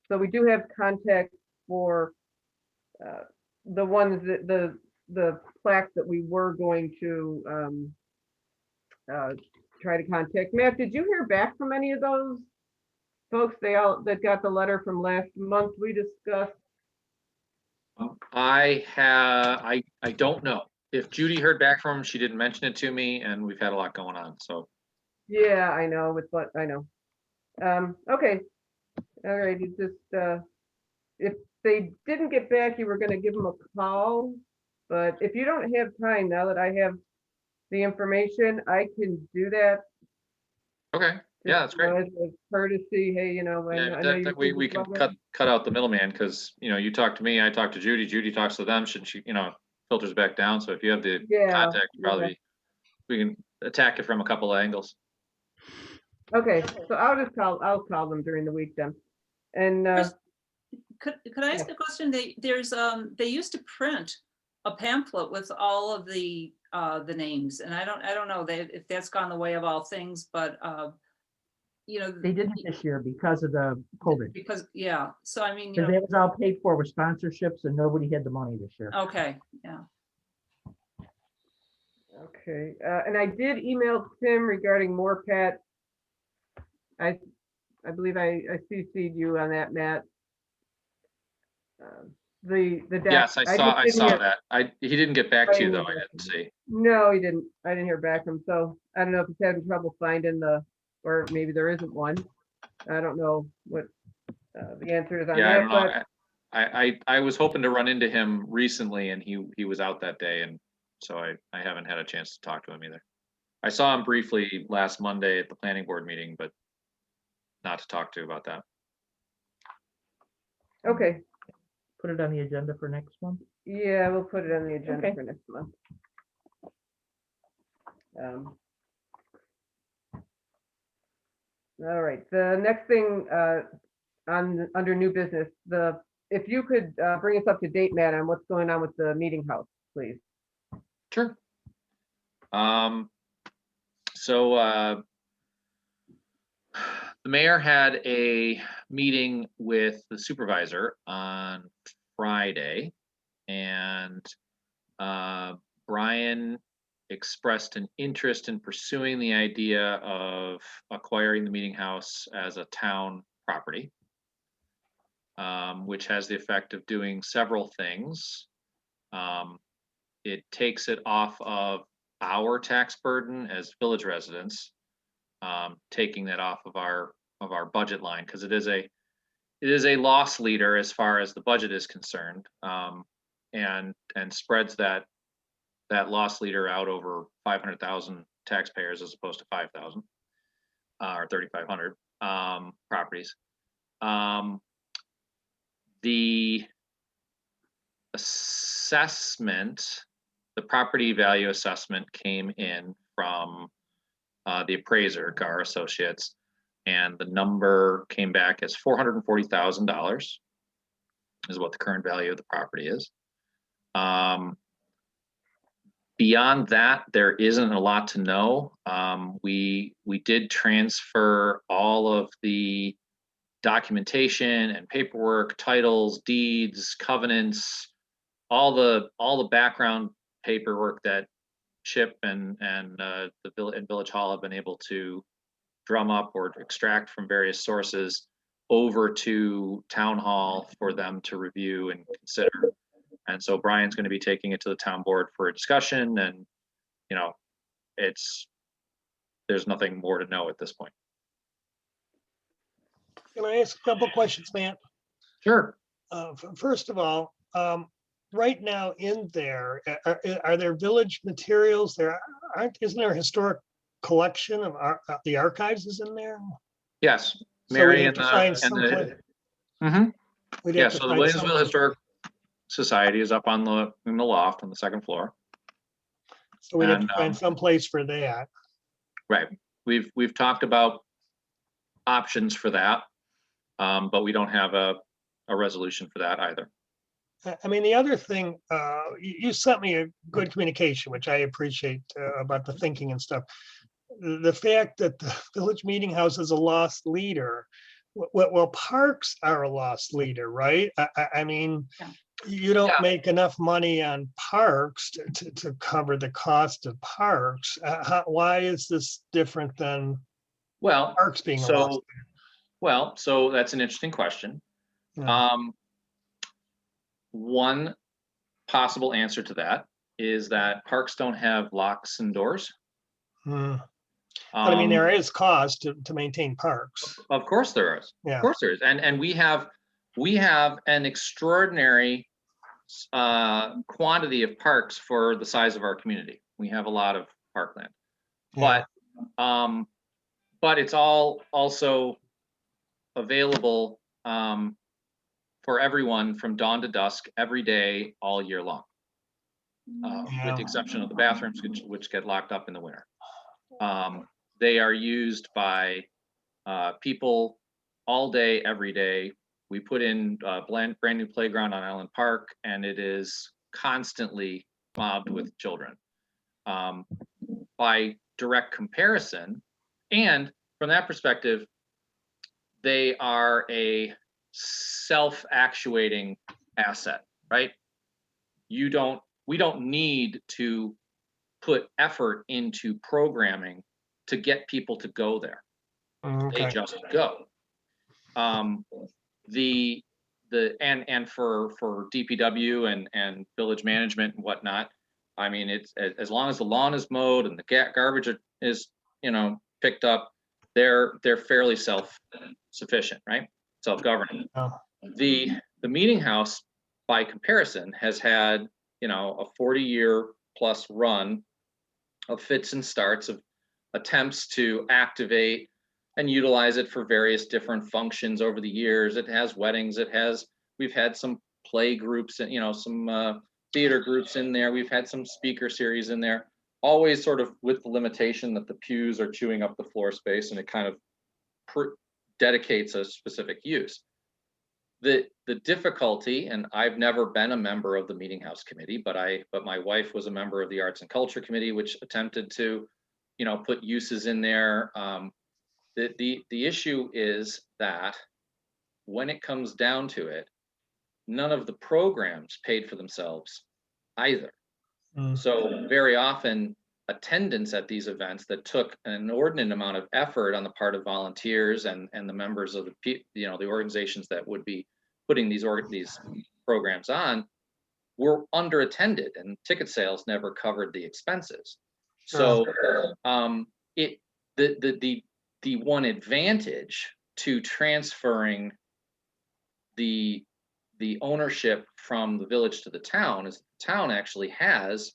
So we do have contact for the ones that the plaques that we were going to try to contact. Matt, did you hear back from any of those folks? They all that got the letter from last month we discussed. I don't know. If Judy heard back from him, she didn't mention it to me, and we've had a lot going on, so. Yeah, I know with what I know. Okay. All right, you just if they didn't get back, you were gonna give them a call. But if you don't have time, now that I have the information, I can do that. Okay, yeah, that's great. As a courtesy, hey, I know Yeah, we can cut out the middleman, because, you talk to me, I talk to Judy, Judy talks to them, should she, filters back down. So if you have the Yeah, contact, probably we can attack it from a couple of angles. Okay, so I'll call them during the week then. And Could I ask a question? They used to print a pamphlet with all of the names, and I don't know if that's gone the way of all things, but They didn't this year because of the COVID. because, yeah, so I mean, Because it was all paid for with sponsorships and nobody had the money this year. okay, yeah. okay, and I did email Tim regarding Morpat. I believe I CC'd you on that, Matt. The deck. Yes, I just saw didn't hear- that. He didn't get back to you though, I didn't see. No, he didn't. I didn't hear back from him. So I don't know if he's having trouble finding or maybe there isn't one. I don't know what the answer is on Yeah, I that, don't know. but I was hoping to run into him recently, and he was out that day, and so I haven't had a chance to talk to him either. I saw him briefly last Monday at the planning board meeting, but not to talk to about that. okay. Put it on the agenda for next month. Yeah, we'll put it on the agenda Okay. for next month. All right, the next thing under new business, if you could bring us up to date, Matt, on what's going on with the meeting house, please. Sure. So the mayor had a meeting with the supervisor on Friday, and Brian expressed an interest in pursuing the idea of acquiring the meeting house as a town property, which has the effect of doing several things. It takes it off of our tax burden as village residents, taking that off of our budget line, because it is a loss leader as far as the budget is concerned, and spreads that loss leader out over 500,000 taxpayers as opposed to 5,000 or 3,500 properties. The assessment, the property value assessment came in from the appraiser, Gar Associates, and the number came back as $440,000 is what the current value of the property is. Beyond that, there isn't a lot to know. We did transfer all of the documentation and paperwork, titles, deeds, covenants, all the background paperwork that Chip and the Village Hall have been able to drum up or extract from various sources over to Town Hall for them to review and consider. And so Brian's going to be taking it to the town board for a discussion, and, you know, there's nothing more to know at this point. Can I ask a couple questions, Matt? Sure. First of all, right now in there, are there village materials there? Isn't there a historic collection of the archives is in there? Yes, So we Mary have and to find the, someplace. We'd yeah, have to so the find Williamsville some- Historic Society is up in the loft on the second floor. So we'd have to and, find some place for that. Right. We've talked about options for that, but we don't have a resolution for that either. I mean, the other thing, you sent me a good communication, which I appreciate about the thinking and stuff. The fact that the Village Meeting House is a lost leader. Well, parks are a lost leader, right? I mean, Yeah. you don't Yeah. make enough money on parks to cover the cost of parks. Why is this different than Well, parks being a lost so that's an interesting question. leader? One possible answer to that is that parks don't have locks and doors. Hmm. But I mean, Um, there is cost to maintain parks. Of course there is. Yeah. Of course there is. And we have an extraordinary quantity of parks for the size of our community. We have a lot of parkland. Yeah. But it's all also available for everyone from dawn to dusk every day all year long. With the exception of the bathrooms, which get locked up in the winter. They are used by people all day, every day. We put in a brand new playground on Island Park, and it is constantly mobbed with children. By direct comparison, and from that perspective, they are a self-actuating asset, right? We don't need to put effort into programming to get people to go there. They Okay. just go. And for DPW and village management and whatnot, I mean, it's as long as the lawn is mowed and the garbage is, picked up, they're fairly self-sufficient, right? Self-governing. Oh. The meeting house, by comparison, has had, a 40-year plus run of fits and starts of attempts to activate and utilize it for various different functions over the years. It has weddings. We've had some play groups and, some theater groups in there. We've had some speaker series in there, always sort of with the limitation that the pews are chewing up the floor space and it kind of dedicates a specific use. The difficulty, and I've never been a member of the Meeting House Committee, but my wife was a member of the Arts and Culture Committee, which attempted to, put uses in there. The issue is that when it comes down to it, none of the programs paid for themselves either. So very often attendance at these events that took an inordinate amount of effort on the part of volunteers and the members of the organizations that would be putting these programs on were underattended, and ticket sales never covered the expenses. So the one advantage to transferring the ownership from the village to the town is the town actually has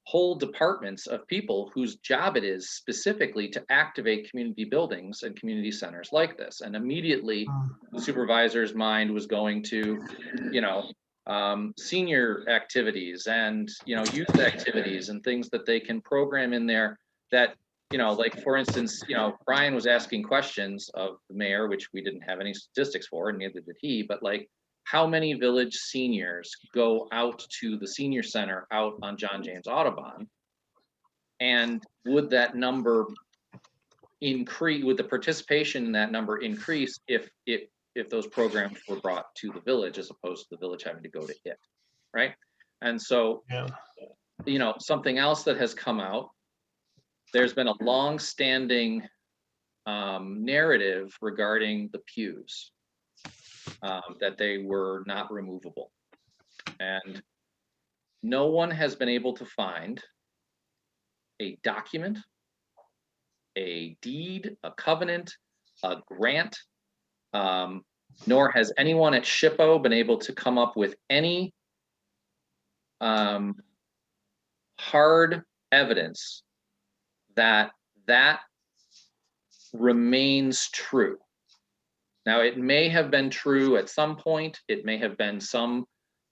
whole departments of people whose job it is specifically to activate community buildings and community centers like this. And immediately the supervisor's mind was going to, senior activities and, youth activities and things that they can program in there that, like for instance, Brian was asking questions of the mayor, which we didn't have any statistics for, and neither did he, but like, how many village seniors go out to the senior center out on John James Audubon? And would that number increase, would the participation in that number increase if those programs were brought to the village as opposed to the village having to go to it, right? And so, something else that has come out, there's been a long-standing narrative regarding the pews. That they were not removable. And no one has been able to find a document, a deed, a covenant, a grant, nor has anyone at SHPO been able to come up with any hard evidence that that remains true. Now, it may have been true at some point. It may have been some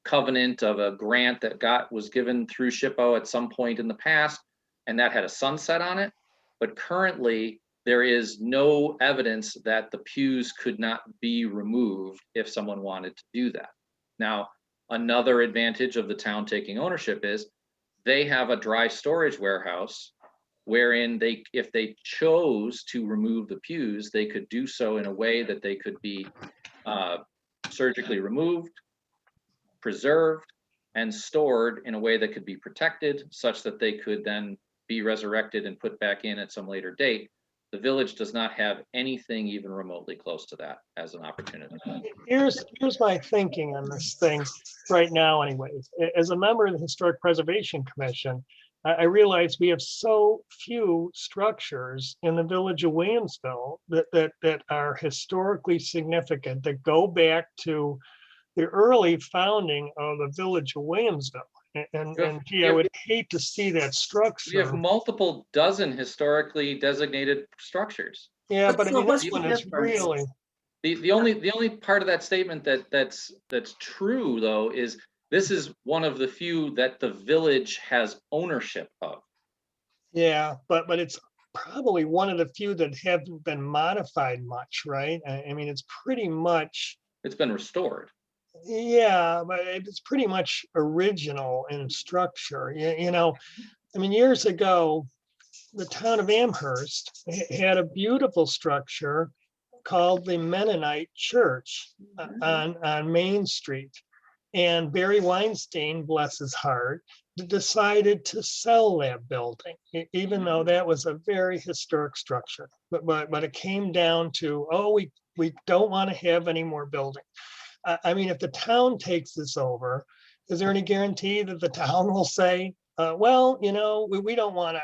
covenant of a grant that was given through SHPO at some point in the past, and that had a sunset on it. But currently, there is no evidence that the pews could not be removed if someone wanted to do that. Now, another advantage of the town taking ownership is they have a dry storage warehouse wherein if they chose to remove the pews, they could do so in a way that they could be surgically removed, preserved, and stored in a way that could be protected such that they could then be resurrected and put back in at some later date. The village does not have anything even remotely close to that as an opportunity. Here's my thinking on this thing right now anyways. As a member of the Historic Preservation Commission, I realize we have so few structures in the village of Williamsville that are historically significant, that go back to the early founding of the village of Williamsville. And gee, I would hate to see that structure. We have multiple dozen historically designated structures. Yeah, but I mean, what's this the one is difference? really. The only part of that statement that's true though is this is one of the few that the village has ownership of. Yeah, but it's probably one of the few that haven't been modified much, right? I mean, it's pretty much. It's been restored. Yeah, but it's pretty much original in structure. You know, I mean, years ago, the town of Amherst had a beautiful structure called the Mennonite Church on Main Street. And Barry Weinstein, bless his heart, decided to sell that building, even though that was a very historic structure. But it came down to, oh, we don't want to have any more building. I mean, if the town takes this over, is there any guarantee that the town will say, well, you know, we don't want to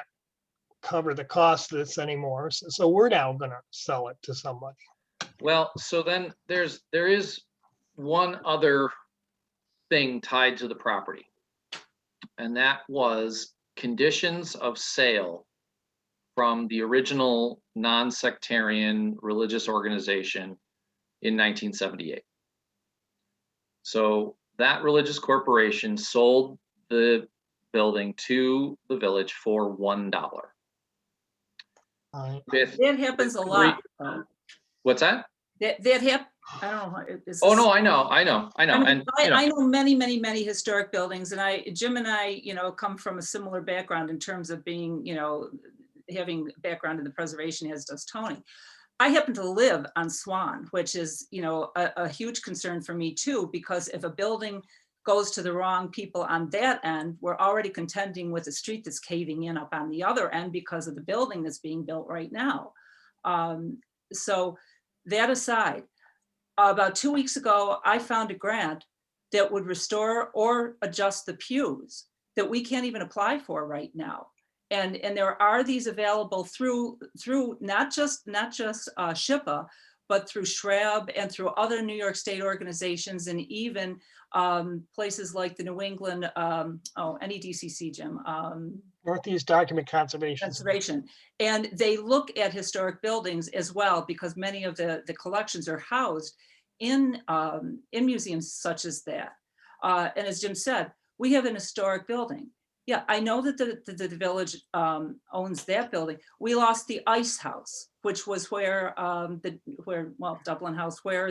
cover the cost of this anymore, so we're now going to sell it to somebody? Well, so then there is one other thing tied to the property, and that was conditions of sale from the original non-sectarian religious organization in 1978. So that religious corporation sold the building to the village for $1. That happens a lot. What's that? That happens. I don't know. Oh no, I know. I mean, And I know many historic buildings, and Jim and I, come from a similar background in terms of being, having background in the preservation, as does Tony. I happen to live on Swan, which is, a huge concern for me too, because if a building goes to the wrong people on that end, we're already contending with a street that's caving in up on the other end because of the building that's being built right now. So that aside, about 2 weeks ago, I found a grant that would restore or adjust the pews that we can't even apply for right now. And there are these available through not just SHPA, but through SHRAB and through other New York State organizations, and even places like the New England, NEDCC, Jim. Northeast Document Conservation. And they look at historic buildings as well, because many of the collections are housed in museums such as that. And as Jim said, we have an historic building. Yeah, I know that the village owns that building. We lost the Ice House, which was where Dublin House, where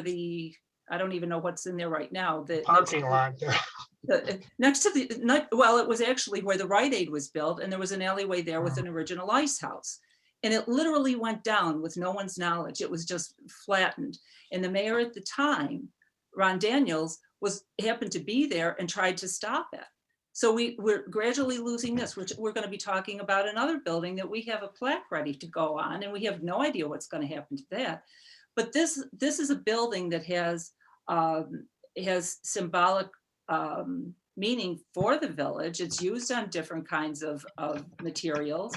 I don't even know what's in there right now. The parking lot there. Next to it was actually where the Rite Aid was built, and there was an alleyway there with an original Ice House. And it literally went down with no one's knowledge. It was just flattened. And the mayor at the time, Ron Daniels, happened to be there and tried to stop it. So we're gradually losing this, which we're going to be talking about another building that we have a plaque ready to go on, and we have no idea what's going to happen to that. But this is a building that has symbolic meaning for the village. It's used on different kinds of materials.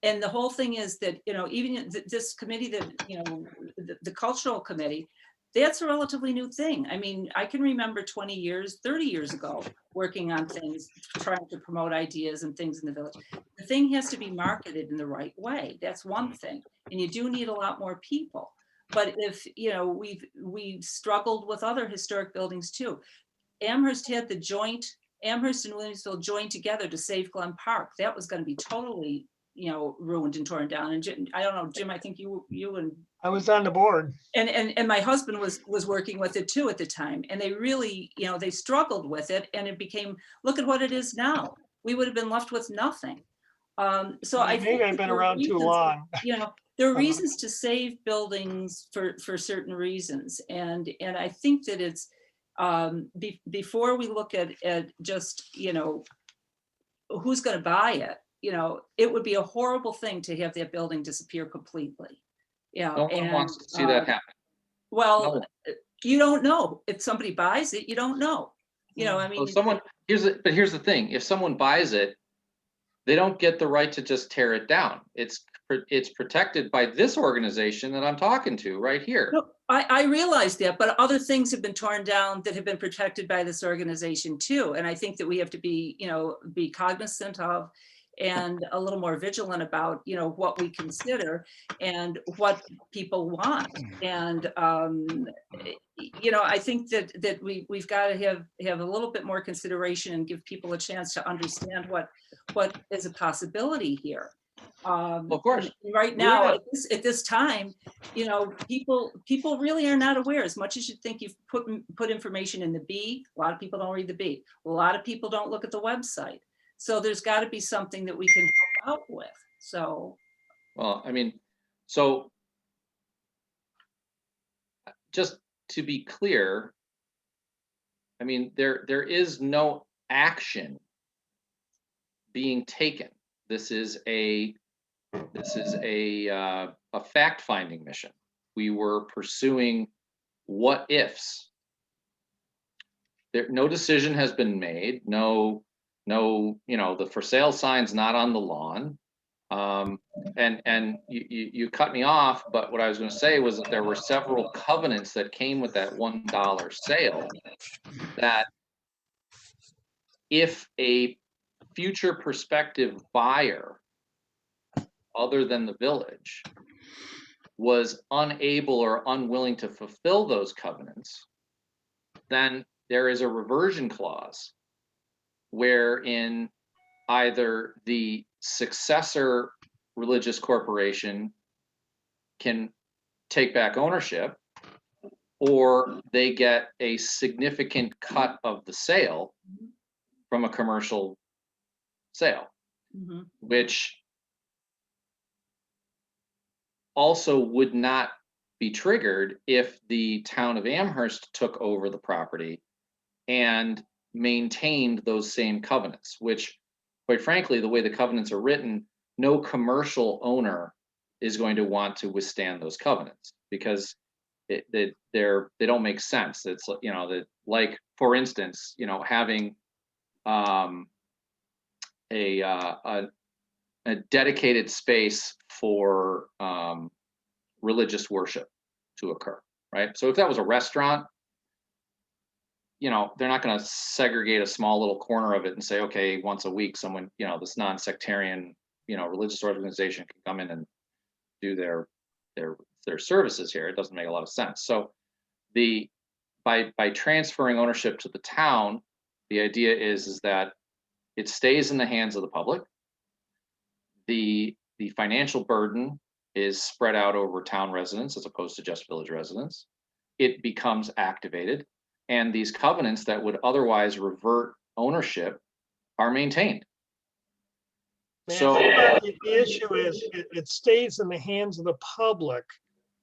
And the whole thing is that, you know, even this committee that, you know, the cultural committee, that's a relatively new thing. I mean, I can remember 20 years, 30 years ago, working on things, trying to promote ideas and things in the village. The thing has to be marketed in the right way. That's one thing. And you do need a lot more people. But if, you know, we've struggled with other historic buildings too. Amherst had the joint, Amherst and Williamsville joined together to save Glen Park. That was going to be totally, you know, ruined and torn down. And Jim, I don't know, Jim, I think you and I was on the board. and my husband was working with it too at the time. And they really, you know, they struggled with it, and it became, look at what it is now. We would have been left with nothing. So I think Maybe I've been around too long. You know, there are reasons to save buildings for certain reasons. And I think that it's, before we look at just, you know, who's going to buy it, you know, it would be a horrible thing to have that building disappear completely. Yeah. No one wants to see that happen. Well, you don't know if somebody buys it. You don't know. You know, I mean, here's the thing: if someone buys it, they don't get the right to just tear it down. It's protected by this organization that I'm talking to right here. No, I realize that, but other things have been torn down that have been protected by this organization too. And I think that we have to be, you know, be cognizant of and a little more vigilant about, you know, what we consider and what people want. And, you know, I think that we've got to have a little bit more consideration and give people a chance to understand what is a possibility here. Of course. Right now, at this time, you know, people really are not aware. As much as you think you've put information in the B, a lot of people don't read the B. A lot of people don't look at the website. So there's got to be something that we can help out with. So, well, I mean, so just to be clear, I mean, there is no action being taken. This is a fact-finding mission. We were pursuing what ifs. No decision has been made. No, you know, the for sale sign's not on the lawn. And you cut me off, but what I was going to say was that there were several covenants that came with that $1 sale, that if a future prospective buyer other than the village was unable or unwilling to fulfill those covenants, then there is a reversion clause wherein either the successor religious corporation can take back ownership, or they get a significant cut of the sale from a commercial sale, which also would not be triggered if the town of Amherst took over the property and maintained those same covenants, which, quite frankly, the way the covenants are written, no commercial owner is going to want to withstand those covenants, because they don't make sense. It's, you know, that, like, for instance, you know, having a dedicated space for religious worship to occur, right? So if that was a restaurant, you know, they're not going to segregate a small little corner of it and say, okay, once a week, someone, you know, this non-sectarian, you know, religious organization can come in and do their services here. It doesn't make a lot of sense. So by transferring ownership to the town, the idea is that it stays in the hands of the public. The financial burden is spread out over town residents as opposed to just village residents. It becomes activated, and these covenants that would otherwise revert ownership are maintained. So the issue is it stays in the hands of the public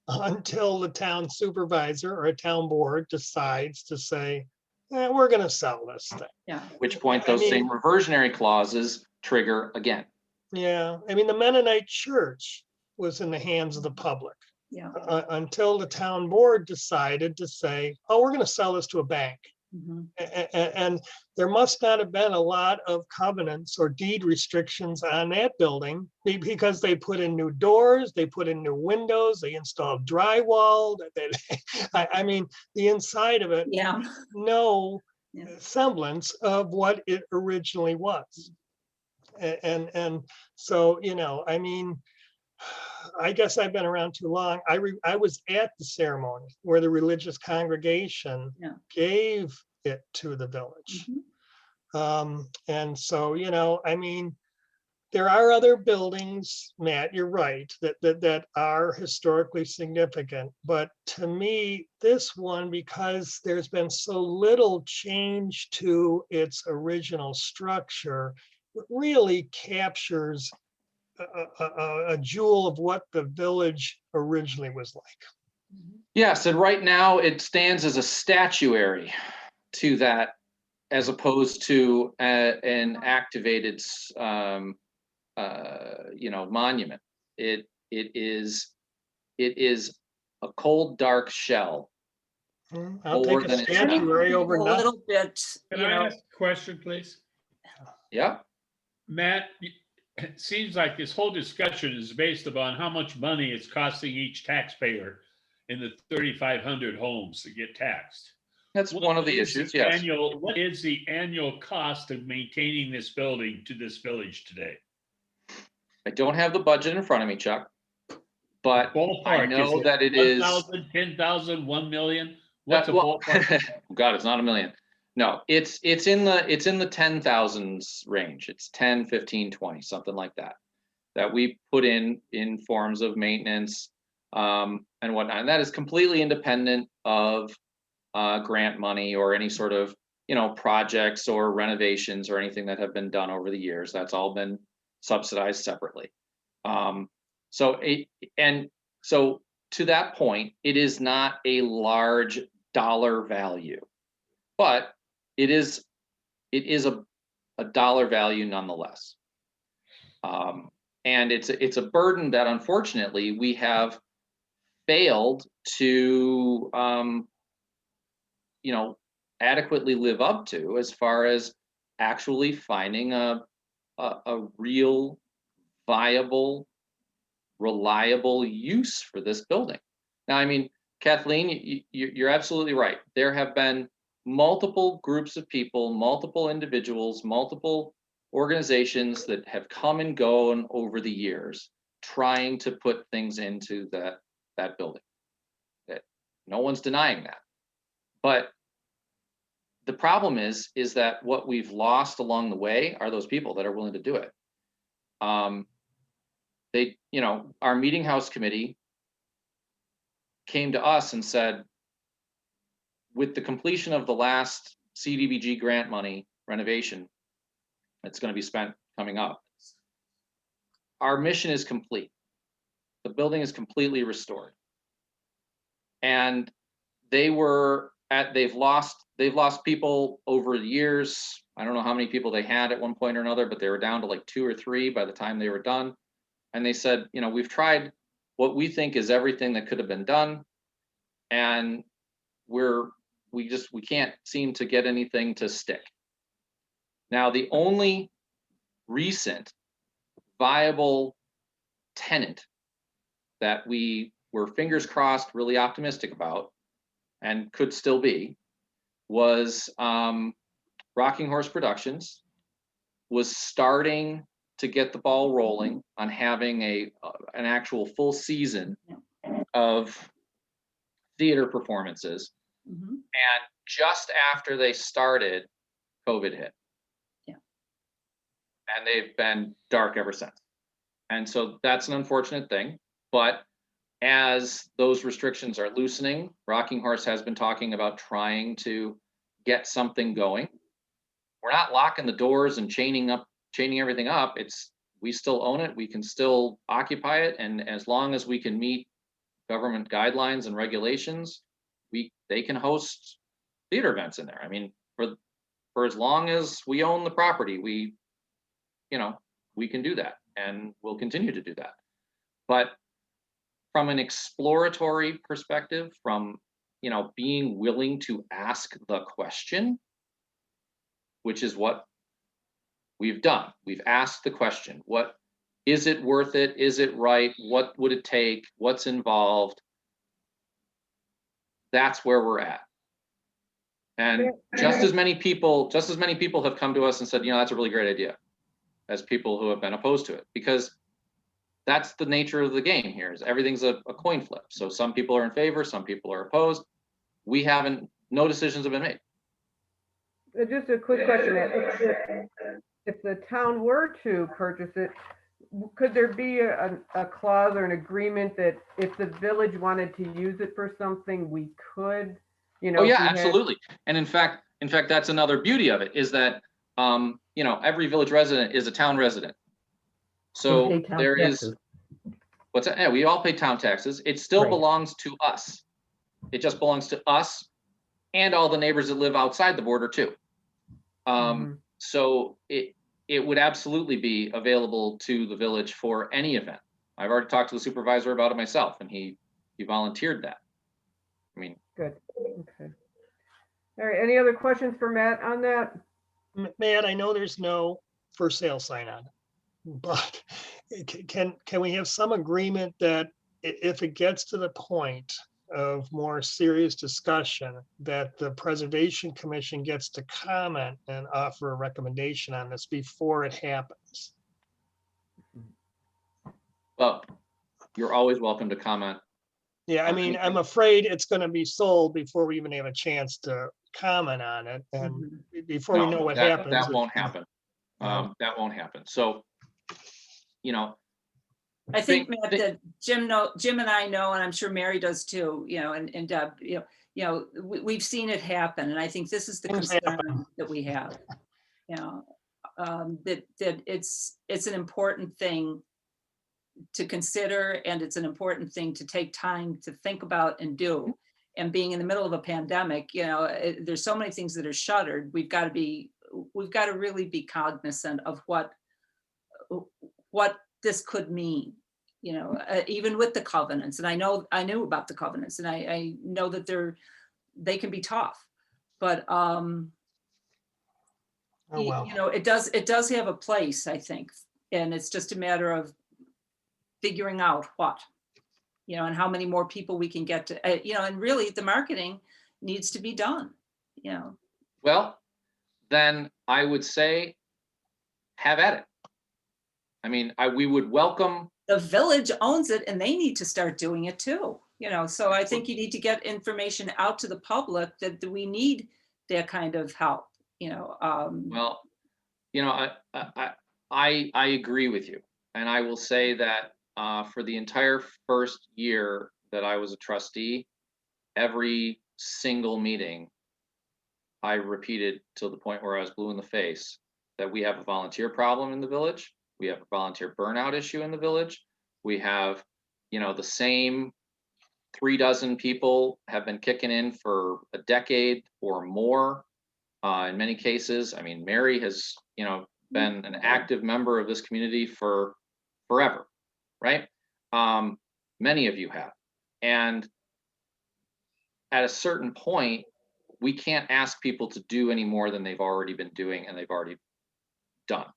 until the town supervisor or a town board decides to say, we're going to sell this thing. yeah. at which point those same reversionary clauses trigger again. Yeah, I mean, the Mennonite church was in the hands of the public. Yeah. Until the town board decided to say, oh, we're going to sell this to a bank. Mhm. And there must not have been a lot of covenants or deed restrictions on that building because they put in new doors, they put in new windows, they installed drywall. I mean, the inside of it, Yeah. no Yeah. semblance of what it originally was. And so, I mean, I guess I've been around too long. I was at the ceremony where the religious congregation Yeah. gave it to the village. And so, I mean, there are other buildings, Matt, you're right, that are historically significant. But to me, this one, because there's been so little change to its original structure, really captures a jewel of what the village originally was like. Yes, and right now it stands as a statuary to that, as opposed to an activated, monument. It is a cold, dark shell. I'll take a than it's I think statuary a over nothing. little bit, Can you I know, ask a question, please? Yeah. Matt, it seems like this whole discussion is based upon how much money it's costing each taxpayer in the 3,500 homes to get taxed. That's one of the issues, yes. What is the annual cost of maintaining this building to this village today? I don't have the budget in front of me, Chuck, but Ballpark, I know that it is 1,000, 10,000, 1 million? What's a well, ballpark? God, it's not a million. No, it's in the 10,000s range. It's 10, 15, 20, something like that we put in forms of maintenance and whatnot. And that is completely independent of grant money or any sort of, projects or renovations or anything that have been done over the years. That's all been subsidized separately. So to that point, it is not a large dollar value, but it is a dollar value nonetheless. And it's a burden that unfortunately we have failed to adequately live up to, as far as actually finding a real viable, reliable use for this building. Now, I mean, Kathleen, you're absolutely right. There have been multiple groups of people, multiple individuals, multiple organizations that have come and gone over the years trying to put things into that building. That no one's denying that. But the problem is that what we've lost along the way are those people that are willing to do it. Our meeting house committee came to us and said, with the completion of the last CDBG grant money renovation that's going to be spent coming up, our mission is complete. The building is completely restored. And they've lost people over the years. I don't know how many people they had at one point or another, but they were down to like 2 or 3 by the time they were done. And they said, we've tried what we think is everything that could have been done, and we can't seem to get anything to stick. Now, the only recent viable tenant that we were, fingers crossed, really optimistic about, and could still be, was Rocking Horse Productions was starting to get the ball rolling on having an actual full season of theater performances. And just after they started, COVID hit. Yeah. And they've been dark ever since. And so that's an unfortunate thing. But as those restrictions are loosening, Rocking Horse has been talking about trying to get something going. We're not locking the doors and chaining everything up. We still own it. We can still occupy it. And as long as we can meet government guidelines and regulations, they can host theater events in there. I mean, for as long as we own the property, we can do that, and we'll continue to do that. But from an exploratory perspective, from being willing to ask the question, which is what we've done. We've asked the question, what is it worth it? Is it right? What would it take? What's involved? That's where we're at. And just as many people have come to us and said, that's a really great idea, as people who have been opposed to it, because that's the nature of the game here. Is everything's a coin flip. So some people are in favor, some people are opposed. No decisions have been made. Just a quick question, Matt. If the town were to purchase it, could there be a clause or an agreement that if the village wanted to use it for something, we could, Oh yeah, absolutely. And in fact, that's another beauty of it, is that, every village resident is a town resident. So They pay town there is, taxes. what's that? Yeah, we all pay town taxes. It still Right. belongs to us. It just belongs to us and all the neighbors that live outside the border too. So it would absolutely be available to the village for any event. I've already talked to the supervisor about it myself, and he volunteered that. I mean, Good. Okay. All right. Any other questions for Matt on that? Matt, I know there's no for sale sign on, but can we have some agreement that if it gets to the point of more serious discussion, that the Preservation Commission gets to comment and offer a recommendation on this before it happens? well, you're always welcome to comment. Yeah, I mean, I'm afraid it's going to be sold before we even have a chance to comment on it, and before we know what happens. That won't happen. That won't happen. So, I think, Matt, that Jim and I know, and I'm sure Mary does too, and Deb, we've seen it happen. And I think this is the concern that we have, that it's an important thing to consider, and it's an important thing to take time to think about and do. And being in the middle of a pandemic, there's so many things that are shuttered. We've got to really be cognizant of what this could mean, even with the covenants. And I knew about the covenants, and I know that they can be tough, but it does have a place, I think. And it's just a matter of figuring out what, and how many more people we can get to, and really the marketing needs to be done, Well, then I would say have at it. I mean, we would welcome. The village owns it, and they need to start doing it too, so I think you need to get information out to the public that we need that kind of help, Well, I agree with you. And I will say that for the entire first year that I was a trustee, every single meeting, I repeated to the point where I was blue in the face that we have a volunteer problem in the village. We have a volunteer burnout issue in the village. We have, the same 36 people have been kicking in for a decade or more. In many cases, I mean, Mary has, been an active member of this community for forever, right? Many of you have. And at a certain point, we can't ask people to do any more than they've already been doing and they've already done.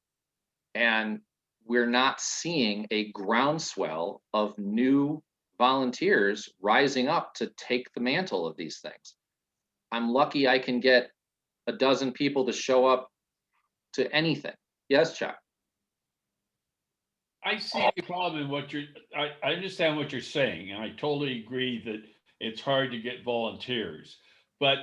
And we're not seeing a groundswell of new volunteers rising up to take the mantle of these things. I'm lucky I can get a dozen people to show up to anything. Yes, Chuck. I see the problem in I understand what you're saying, and I totally agree that it's hard to get volunteers. But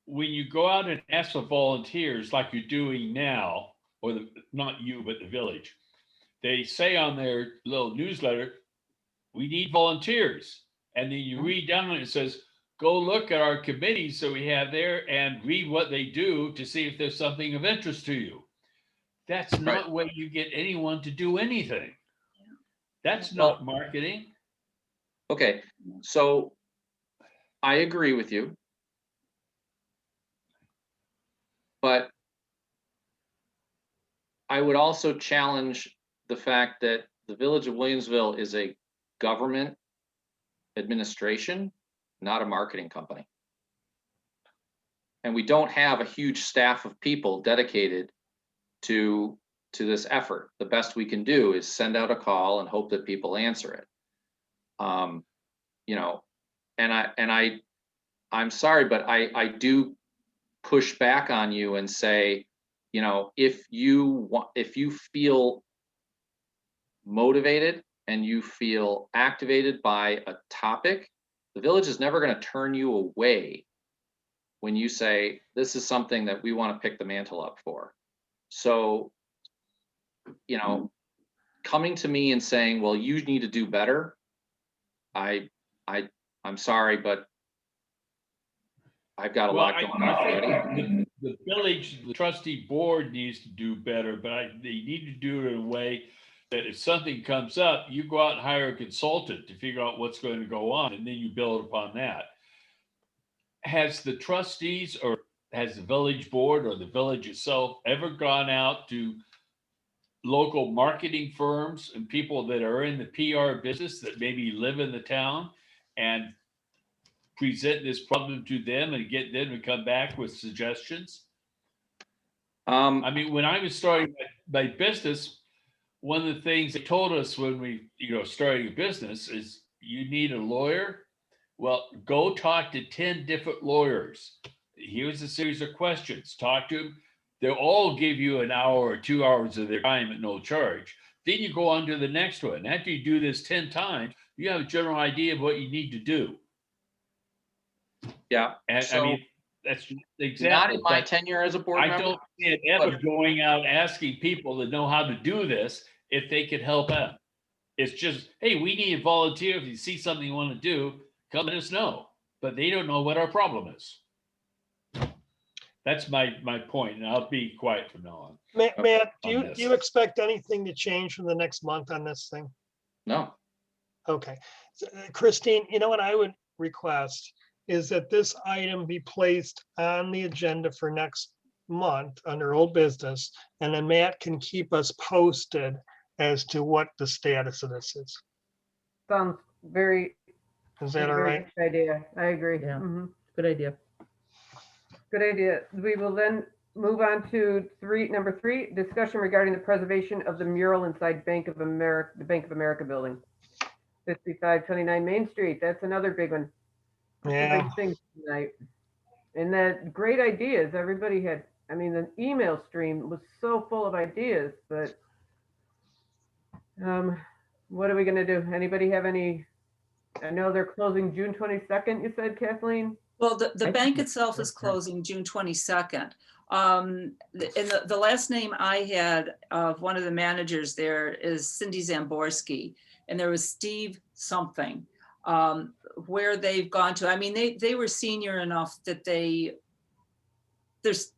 when you go out and ask for volunteers like you're doing now, or not you, but the village, they say on their little newsletter, we need volunteers. And then you read down and it says, go look at our committees that we have there and read what they do to see if there's something of interest to you. That's not where you get anyone to do anything. That's not marketing. Okay, so I agree with you. But I would also challenge the fact that the Village of Williamsville is a government administration, not a marketing company. And we don't have a huge staff of people dedicated to this effort. The best we can do is send out a call and hope that people answer it. You know, and I'm sorry, but I do push back on you and say, you know, if you feel motivated and you feel activated by a topic, the village is never going to turn you away when you say, this is something that we want to pick the mantle up for. So, you know, coming to me and saying, well, you need to do better. I'm sorry, but I've got a lot going on already. The village, the trustee board needs to do better, but they need to do it in a way that if something comes up, you go out and hire a consultant to figure out what's going to go on, and then you build upon that. Has the trustees or has the village board or the village itself ever gone out to local marketing firms and people that are in the PR business that maybe live in the town and present this problem to them and get them to come back with suggestions? I mean, when I was starting my business, one of the things they told us when we, starting a business is you need a lawyer. Well, go talk to 10 different lawyers. Here's a series of questions. Talk to them. They'll all give you an hour or 2 hours of their time at no charge. Then you go on to the next one. After you do this 10 times, you have a general idea of what you need to do. Yeah. And so I mean, that's the example. not in my tenure as a board member. I don't see it ever going out asking people that know how to do this if they could help out. It's just, hey, we need a volunteer. If you see something you want to do, come let us know. But they don't know what our problem is. That's my point, and I'll be quiet from now on. Matt, do you expect anything to change from the next month on this thing? No. Okay. So, Christine, you know what I would request is that this item be placed on the agenda for next month under old business, and then Matt can keep us posted as to what the status of this is. Sounds very, Is that all very right? good idea. I agree. Yeah. Mhm. Good idea. Good idea. We will then move on to number three, discussion regarding the preservation of the mural inside Bank of America, the Bank of America building. 5529 Main Street. That's another big one. Yeah. Big thing tonight. And that great ideas. Everybody had, I mean, the email stream was so full of ideas, but what are we going to do? Anybody have any? I know they're closing June 22nd, you said, Kathleen? Well, the I bank think itself is that's right. closing June 22nd. And the last name I had of one of the managers there is Cindy Zamborski, and there was Steve something, where they've gone to. I mean, they were senior enough that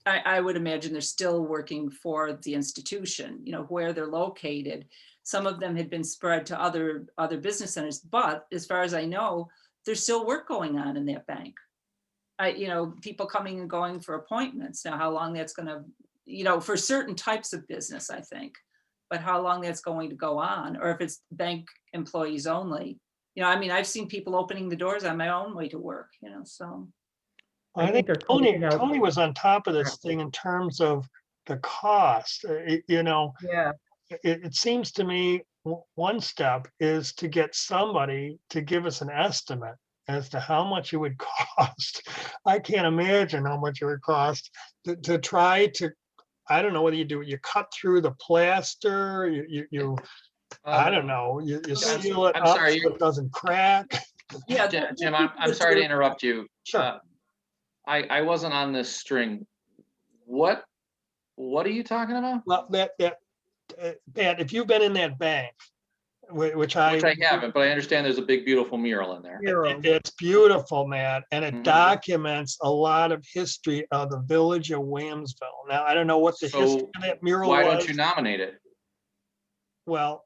I would imagine they're still working for the institution, where they're located. Some of them had been spread to other business centers, but as far as I know, there's still work going on in that bank. People coming and going for appointments. Now, how long that's going to, for certain types of business, I think, but how long that's going to go on, or if it's bank employees only. I mean, I've seen people opening the doors on my own way to work, so. I think they're Tony closing out. was on top of this thing in terms of the cost. Yeah. It seems to me one step is to get somebody to give us an estimate as to how much it would cost. I can't imagine how much it would cost to try to, I don't know whether you do, you cut through the plaster, you I don't know, you seal it I'm up sorry, so it doesn't crack. Yeah, Jim, I'm sorry to interrupt you. Sure. I wasn't on this string. What are you talking about? Well, Pat, if you've been in that bank, which I haven't, but I understand there's a big, beautiful mural in there. It's beautiful, man, and it Mhm. documents a lot of history of the village of Williamsville. Now, I don't know what the So history of that mural Why was. don't you nominate it? Well,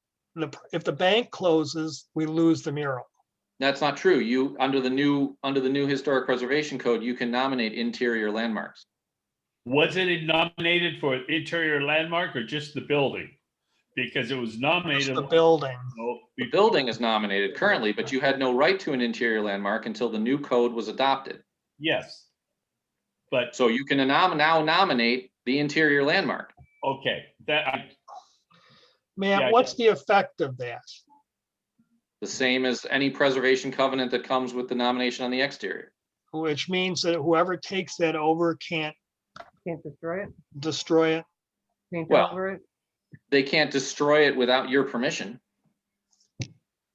if the bank closes, we lose the mural. That's not true. You, under the new historic preservation code, you can nominate interior landmarks. Was it nominated for interior landmark or just the building? because it was Just nominated. the building. The building is nominated currently, but you had no right to an interior landmark until the new code was adopted. Yes. But, So you can now nominate the interior landmark. okay, that, Matt, Yeah, what's the effect of that? The same as any preservation covenant that comes with the nomination on the exterior. Which means that whoever takes that over can't Can't destroy it, destroy it. paint Well- over it. They can't destroy it without your permission.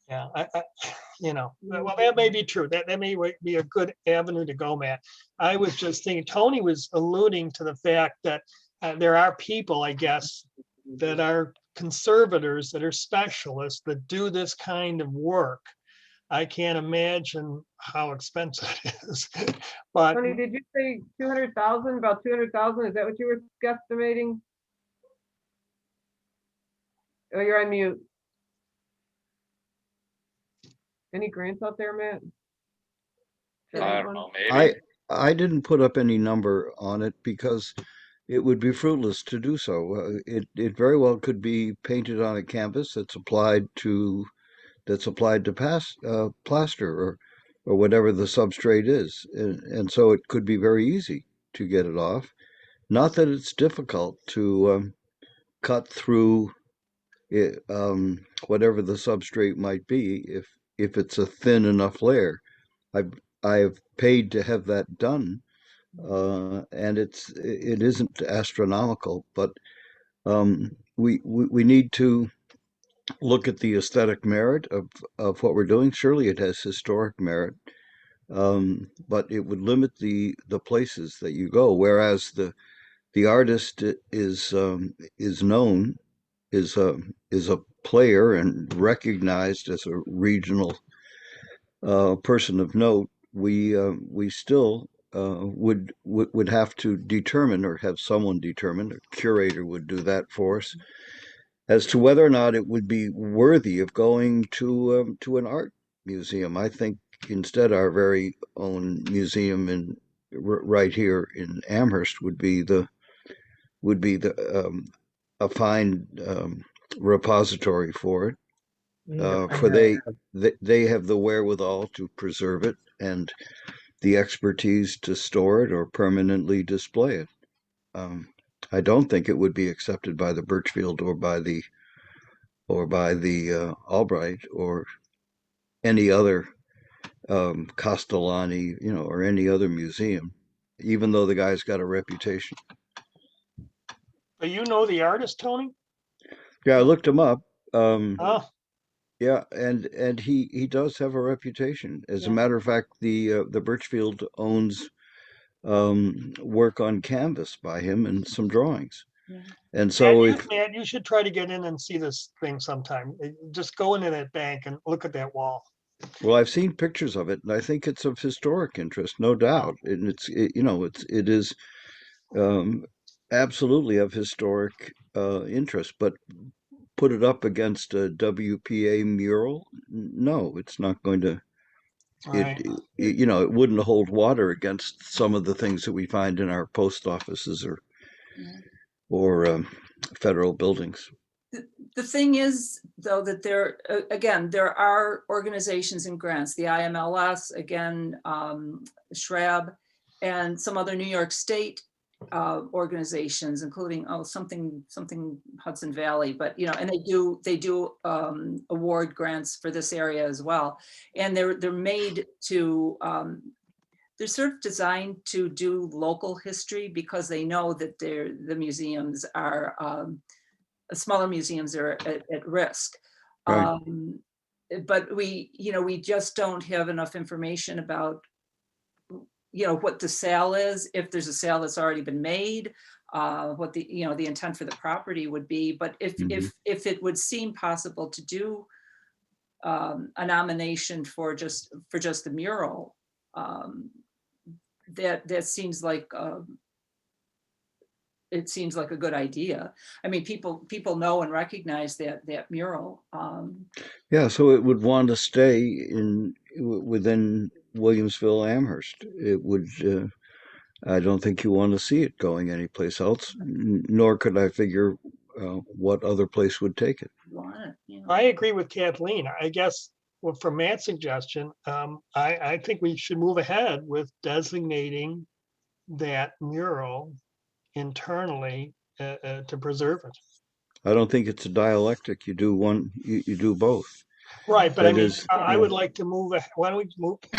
Yeah, well, that may be true. That may be a good avenue to go, Matt. I was just thinking, Tony was alluding to the fact that there are people, I guess, that are conservators, that are specialists, that do this kind of work. I can't imagine how expensive it is, but Tony, did you say 200,000, about 200,000? Is that what you were guesstimating? Oh, you're on mute. Any grants out there, Matt? For I that don't one? know, maybe. I didn't put up any number on it because it would be fruitless to do so. It very well could be painted on a canvas that's applied to plaster or whatever the substrate is, and so it could be very easy to get it off. Not that it's difficult to cut through it, whatever the substrate might be, if it's a thin enough layer. I've paid to have that done, and it isn't astronomical, but we need to look at the aesthetic merit of what we're doing. Surely it has historic merit, but it would limit the places that you go. Whereas the artist is known, is a player and recognized as a regional person of note. We still would have to determine, or have someone determine, a curator would do that for us, as to whether or not it would be worthy of going to an art museum. I think instead our very own museum right here in Amherst would be a fine repository for it. For they have the wherewithal to preserve it and the expertise to store it or permanently display it. I don't think it would be accepted by the Birchfield or by the Albright or any other Castellani, or any other museum, even though the guy's got a reputation. but you know the artist, Tony? Yeah, I looked him up. Oh, Yeah, and he does have a reputation. As a Yeah. matter of fact, the Birchfield owns work on canvas by him and some drawings. Yeah. And so if Matt, you should try to get in and see this thing sometime. Just go into that bank and look at that wall. well, I've seen pictures of it, and I think it's of historic interest, no doubt. And it is absolutely of historic interest. But put it up against a WPA mural, no, it's not going to. Right. It wouldn't hold water against some of the things that we find in our post offices Yeah. or federal buildings. The thing is, though, that there are organizations and grants, the IMLS, again, SHRAB, and some other New York State organizations, including something Hudson Valley, but and they do award grants for this area as well, and they're made to they're sort of designed to do local history, because they know that the museums are smaller museums are at risk. Right. But we just don't have enough information about what the sale is, if there's a sale that's already been made, what the intent for the property would be. But if it would seem possible to do a nomination for just the mural, that seems like it seems like a good idea. I mean, people know and recognize that mural. Yeah, so it would want to stay within Williamsville, Amherst. It would. I don't think you want to see it going anyplace else. Nor could I figure what other place would take it. Want it, yeah. I agree with Kathleen. I guess, well, from Matt's suggestion, I think we should move ahead with designating that mural internally to preserve it. I don't think it's a dialectic. You do one, you do both. Right, but I That mean, is, I would like to move, why don't we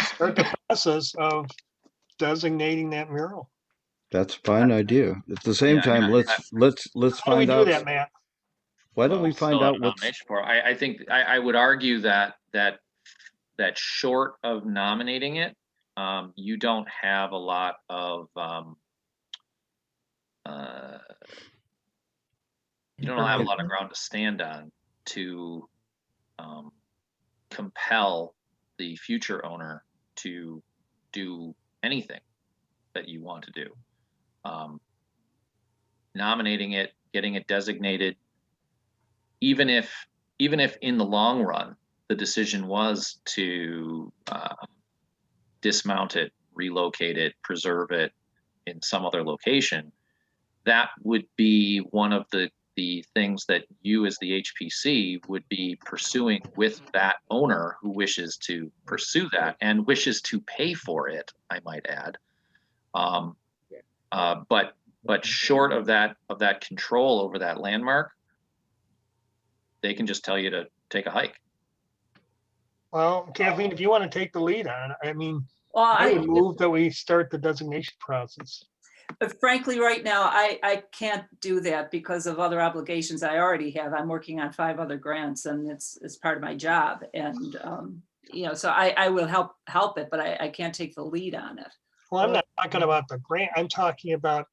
start the process of designating that mural? that's a fine idea. At the same Yeah, I mean, time, let's How do we find do out. that, Matt? Why don't Well, we find fill out out a what's, nomination for it. I think I would argue that short of nominating it, you don't have a lot of you don't have a lot of ground to stand on to compel the future owner to do anything that you want to do. Nominating it, getting it designated, even if in the long run the decision was to dismount it, relocate it, preserve it in some other location, that would be one of the things that you as the HPC would be pursuing with that owner who wishes to pursue that and wishes to pay for it, I might add. But short of that control over that landmark, they can just tell you to take a hike. Well, Kathleen, if you want to take the lead on it, I mean, Well, I would move that we start the designation process. But frankly, right now, I can't do that because of other obligations I already have. I'm working on 5 other grants and it's part of my job. And, so I will help it, but I can't take the lead on it. Well, I'm not talking about the grant. I'm talking about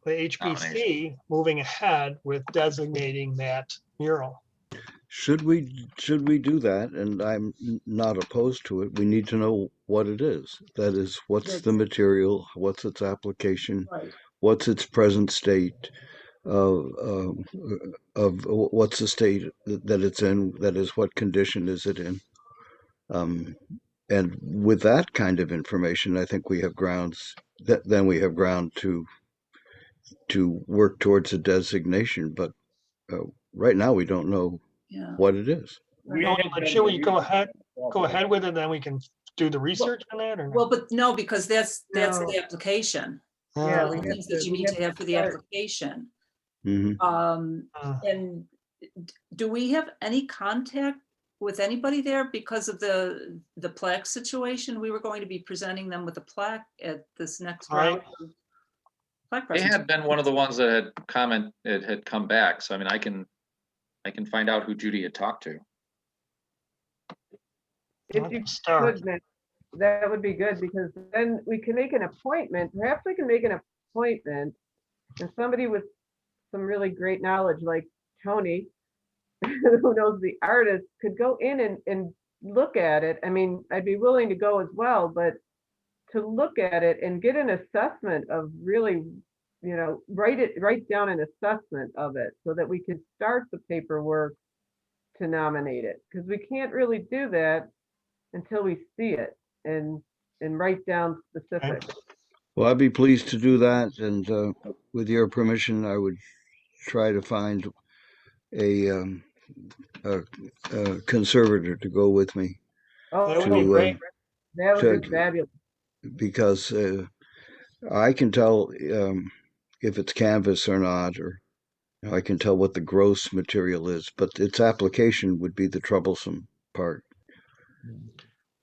the HPC moving ahead with designating that mural. should we do that? And I'm not opposed to it. We need to know what it is. That is, what's the material, what's its application, Right. what's its present state of what's the state that it's in, that is, what condition is it in. And with that kind of information, I think we have grounds that then we have ground to work towards a designation. But right now we don't know Yeah. what it is. Should we go ahead with it, then we can do the research on that, or no? Well, but no, because that's No. the application. Yeah, The we have things that to- you we need have to to have for the start. application. Mhm. And do we have any contact with anybody there because of the plaque situation? We were going to be presenting them with a plaque at this next round. Right. of plaque They had presentation. been one of the ones that had come back. So I mean, I can find out who Judy had talked to. If you Start. could, Matt, that would be good, because then we can make an appointment. Perhaps we can make an appointment, and somebody with some really great knowledge, like Tony, who knows the artist, could go in and look at it. I mean, I'd be willing to go as well, but to look at it and get an assessment of really, write down an assessment of it so that we could start the paperwork to nominate it, because we can't really do that until we see it and write down specifics. Well, I'd be pleased to do that, and with your permission, I would try to find a conservator to go with me Oh, That would be to, great. that would be to- fabulous. because I can tell if it's canvas or not, or I can tell what the gross material is, but its application would be the troublesome part.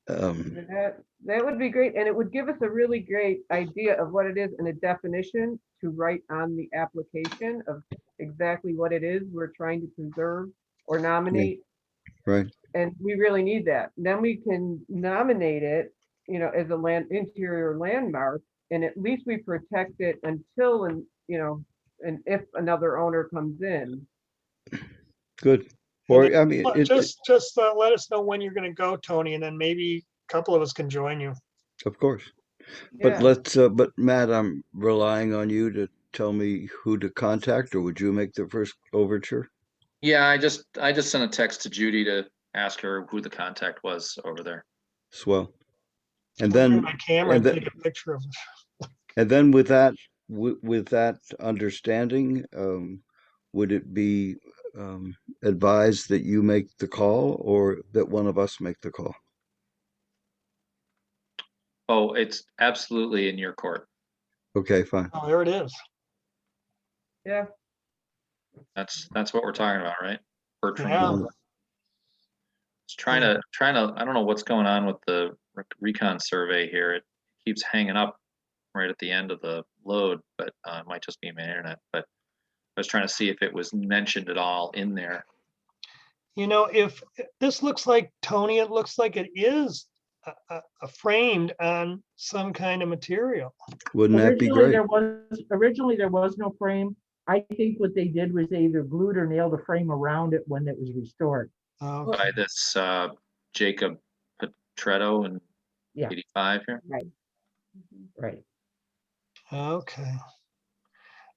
That would be great, and it would give us a really great idea of what it is and a definition to write on the application of exactly what it is we're trying to preserve or nominate. Right. And we really need that. Then we can nominate it, as a interior landmark, and at least we protect it until, and if another owner comes in. Good. Or, I mean, Just let us know when you're going to go, Tony, and then maybe a couple of us can join you. of course. But Yeah. but Matt, I'm relying on you to tell me who to contact, or would you make the first overture? Yeah, I just sent a text to Judy to ask her who the contact was over there. Swell. And Bring then, my camera and take a picture of it. and then with that understanding, would it be advised that you make the call or that one of us make the call? Oh, it's absolutely in your court. Okay, fine. Oh, there it is. Yeah, That's what we're talking about, right? Bertram. Yeah. It's trying to, I don't know what's going on with the recon survey here. It keeps hanging up right at the end of the load, but it might just be my internet. But I was trying to see if it was mentioned at all in there. You know, if this looks like, Tony, it looks like it is framed on some kind of material. Wouldn't that be Originally, great? there was no frame. I think what they did was they either glued or nailed a frame around it when it was restored. Okay. By this Jacob Petretto in Yeah. 85 here. Right. Okay.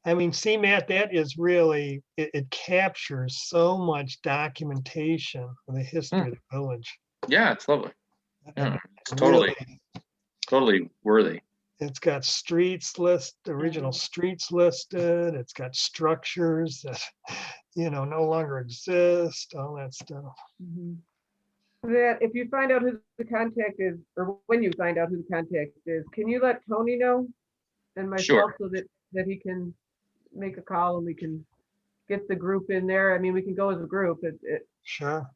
I mean, see, Matt, that is really, it captures so much documentation of the history of the village. Yeah, it's lovely. Yeah, And it's totally, really, totally worthy. it's got streets original streets listed. It's got structures that, no longer exist, all that stuff. that if you find out who the contact is, or when you find out who the contact is, can you let Tony know? And myself, Sure. so that he can make a call and we can get the group in there. I mean, we can go as a group. Sure.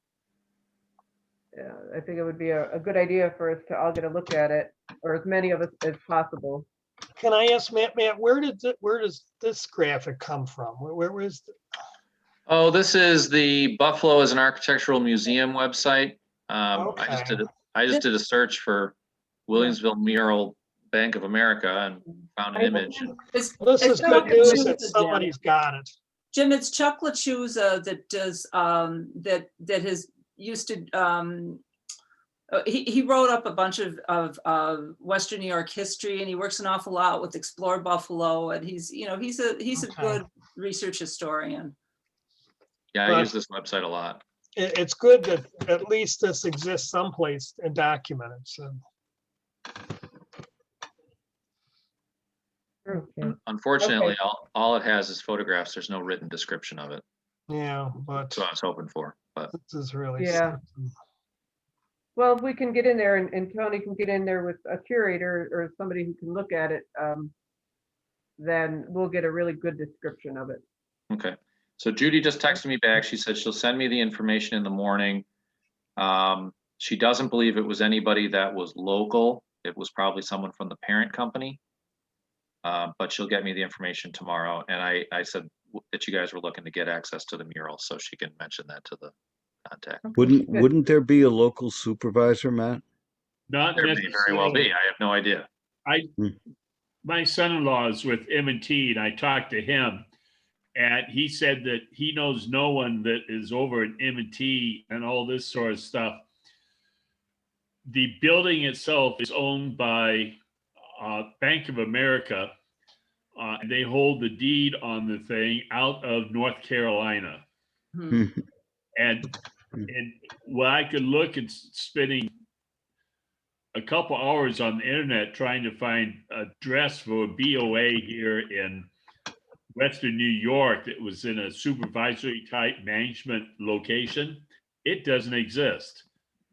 I think it would be a good idea for us to all get a look at it, or as many of us as possible. Can I ask Matt, where does this graphic come from? Where is the, Oh, this is the Buffalo as an Architectural Museum website. I just did a search for Williamsville mural Bank of America and found an image. this is good news that somebody's got it. Jim, it's Chuck Lachuza that does, that has used to, he wrote up a bunch of Western New York history, and he works an awful lot with Explore Buffalo, and he's a good research historian. Yeah, I use this website a lot. It's good that at least this exists someplace and documented, so. Okay. Unfortunately, all it has is photographs. There's no written description of it. Yeah, but That's what I was hoping for, but this is really. Yeah. something. Well, if we can get in there and Tony can get in there with a curator or somebody who can look at it, then we'll get a really good description of it. okay. So Judy just texted me back. She said she'll send me the information in the morning. She doesn't believe it was anybody that was local. It was probably someone from the parent company. But she'll get me the information tomorrow. And I said that you guys were looking to get access to the mural, so she can mention that to the contact. Wouldn't there be a local supervisor, Matt? Not There may very well be. I have no idea. My son-in-law is with M&T, and I talked to him, and he said that he knows no one that is over at M&T and all this sort of stuff. The building itself is owned by Bank of America. And they hold the deed on the thing out of North Carolina. And when I could look at spending a couple hours on the internet trying to find a address for a BOA here in Western New York that was in a supervisory type management location, it doesn't exist.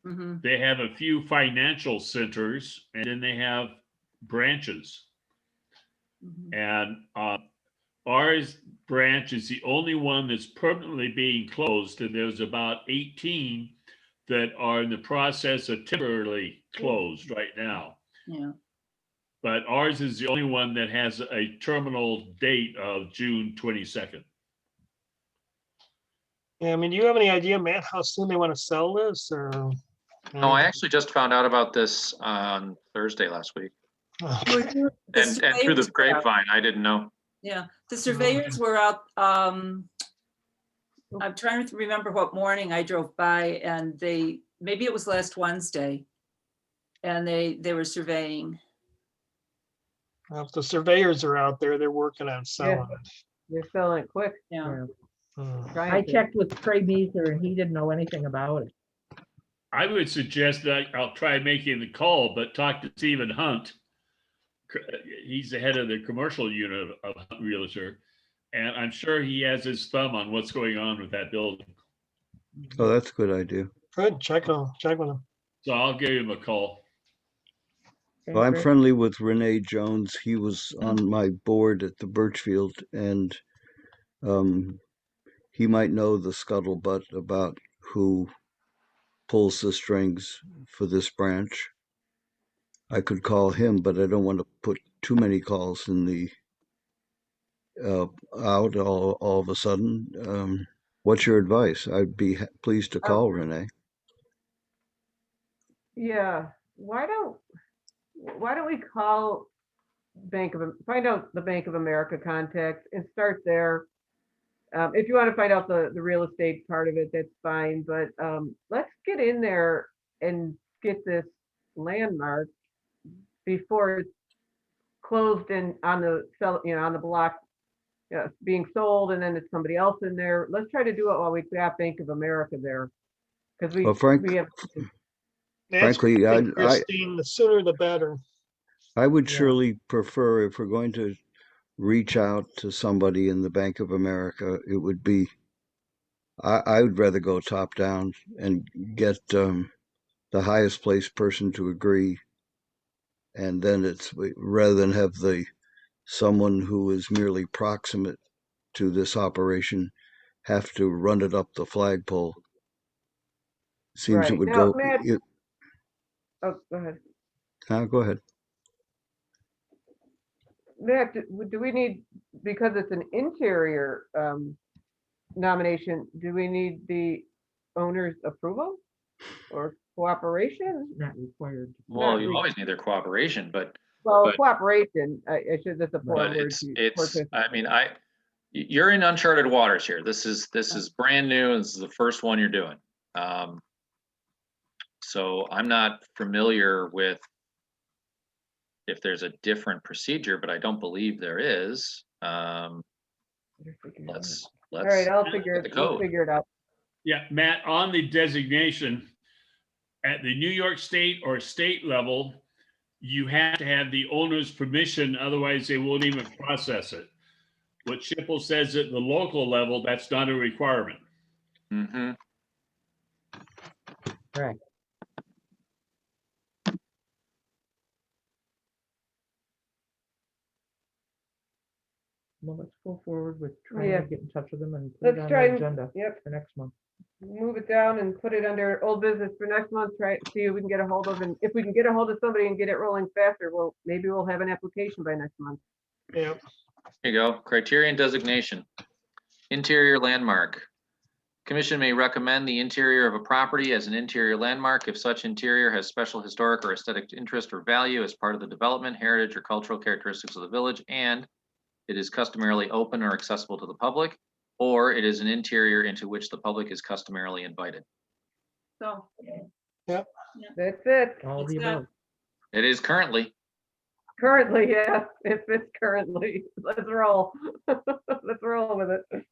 They have a few financial centers, and then they have branches. And ours branch is the only one that's permanently being closed, and there's about 18 that are in the process of temporarily closed right now. Yeah. But ours is the only one that has a terminal date of June 22nd. Yeah, I mean, do you have any idea, Matt, how soon they want to sell this, or? No, I actually just found out about this on Thursday last week. And through the grapevine, I didn't know. Yeah, the surveyors were out. I'm trying to remember what morning I drove by, and maybe it was last Wednesday, and they were surveying. Well, if the surveyors are out there, they're working on selling it. They're selling it quick. Yeah. I checked with Trey Meeser and he didn't know anything about it. I would suggest that I'll try making the call, but talk to Stephen Hunt. He's the head of the commercial unit of Hunt Realtor. And I'm sure he has his thumb on what's going on with that building. Oh, that's a good idea. Good, check with them. So I'll give him a call. Okay, Well, I'm great. friendly with Renee Jones. He was on my board at the Birchfield, and he might know the scuttlebutt about who pulls the strings for this branch. I could call him, but I don't want to put too many calls in the out all of a sudden. What's your advice? I'd be pleased to call Renee. Yeah, why don't we call find out the Bank of America contact and start there. If you want to find out the real estate part of it, that's fine, but let's get in there and get this landmark before it's closed and on the on the block being sold, and then it's somebody else in there. Let's try to do it while we got Bank of America there, because Well, we have. That's frankly, great, Christine, the sooner the better. I would Yeah. surely prefer, if we're going to reach out to somebody in the Bank of America, it would be, I would rather go top down and get the highest placed person to agree. And then it's rather than have someone who is merely proximate to this operation have to run it up the flagpole. Seems it Right. would Now, go. Matt, oh, go ahead. Go ahead. Matt, do we need, because it's an interior nomination, do we need the owner's approval or cooperation? Not required. Well, Not you re- always need their cooperation, but Well, cooperation, I should, that's a poor but word. you're in uncharted waters here. This is brand new. This is the first one you're doing. So I'm not familiar with if there's a different procedure, but I don't believe there is. Let's All right, I'll look figure at the it, we'll code. figure it out. Yeah, Matt, on the designation, at the New York State or state level, you have to have the owner's permission, otherwise they won't even process it. What Schipul says at the local level, that's not a requirement. Mm-hmm. Correct. Well, let's go forward with trying Yeah. to get in touch with them and put it Let's on try the and, agenda yep, for next month. move it down and put it under old business for next month, try, see if we can get a hold of, and if we can get a hold of somebody and get it rolling faster, well, maybe we'll have an application by next month. Yeah, Here you go. Criterion designation. Interior landmark. Commission may recommend the interior of a property as an interior landmark if such interior has special historic or aesthetic interest or value as part of the development, heritage, or cultural characteristics of the village, and it is customarily open or accessible to the public, or it is an interior into which the public is customarily invited. So, That's it. All of the It's not- above. It is currently. Currently, yeah, if it's currently, let's roll. Let's roll with it.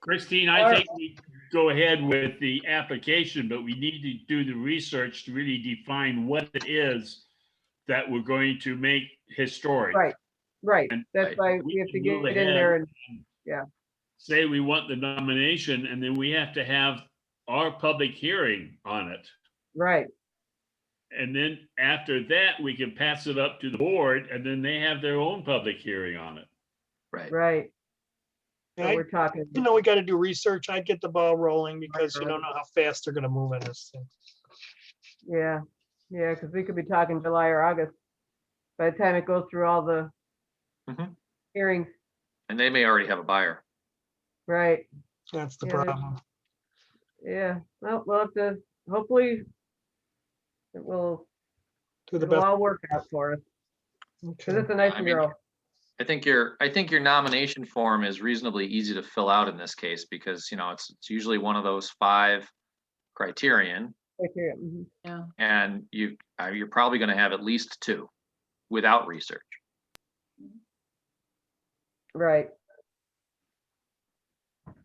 Christine, I think we go ahead with the application, but we need to do the research to really define what it is that we're going to make historic. Right, right. And That's why we we have to can go get in ahead there and, Say we want the nomination, and then we have to have our public hearing on it. right, And then after that, we can pass it up to the board, and then they have their own public hearing on it. Right. right. So I- we're talking, we got to do research. I'd get the ball rolling because you don't know how fast they're going to move in this thing. yeah, because we could be talking July or August by the time it goes through all the Mhm. hearings, And they may already have a buyer. right? That's the Yeah, that's- problem. Yeah, well, we'll have to, hopefully it will, Do the it'll best. all work out for us, because Okay. it's a nice I mean, mural. I think your nomination form is reasonably easy to fill out in this case because, it's usually one of those 5 criterion, Criteria, mhm. Yeah. and you're probably going to have at least 2 without research. Right.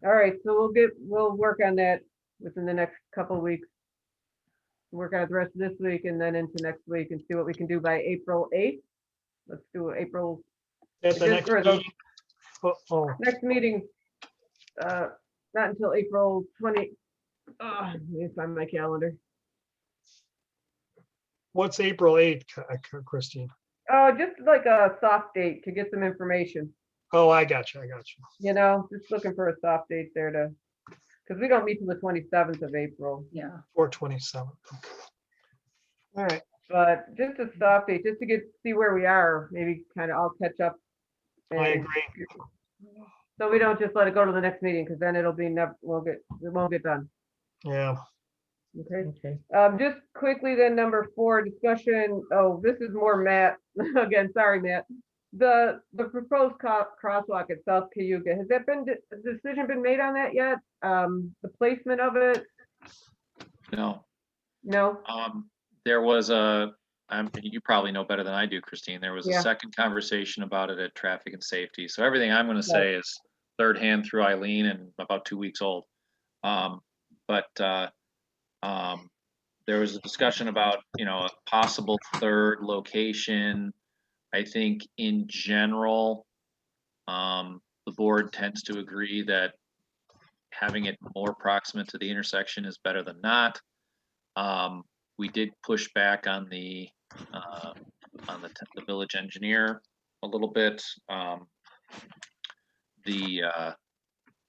All right, so we'll work on that within the next couple of weeks. Work on it the rest of this week and then into next week and see what we can do by April 8th. Let's do April, At the Just next for those- meeting, Oh, Next meeting, not until April 20. Let me find my calendar. what's April 8th, Christine? Oh, just like a soft date to get some information, Oh, I got you. you know, just looking for a soft date there to, because we don't meet till the 27th of April, Yeah. 4/27. All right, but just a soft date, just to see where we are, maybe kind of all catch up. I and- agree. So we don't just let it go to the next meeting, because then it'll be it won't get done. Yeah, Okay. Okay. Just quickly then, number 4, discussion, oh, this is more Matt, again, sorry, Matt. The proposed crosswalk at South Cayuga, has that been, a decision been made on that yet? The placement of it? No, No? there was you probably know better than I do, Christine. There was a Yeah. second conversation about it at Traffic and Safety. So everything I'm going to say is third hand through Eileen and about 2 weeks old. There was a discussion about, a possible third location. I think in general, the board tends to agree that having it more proximate to the intersection is better than not. We did push back on the village engineer a little bit.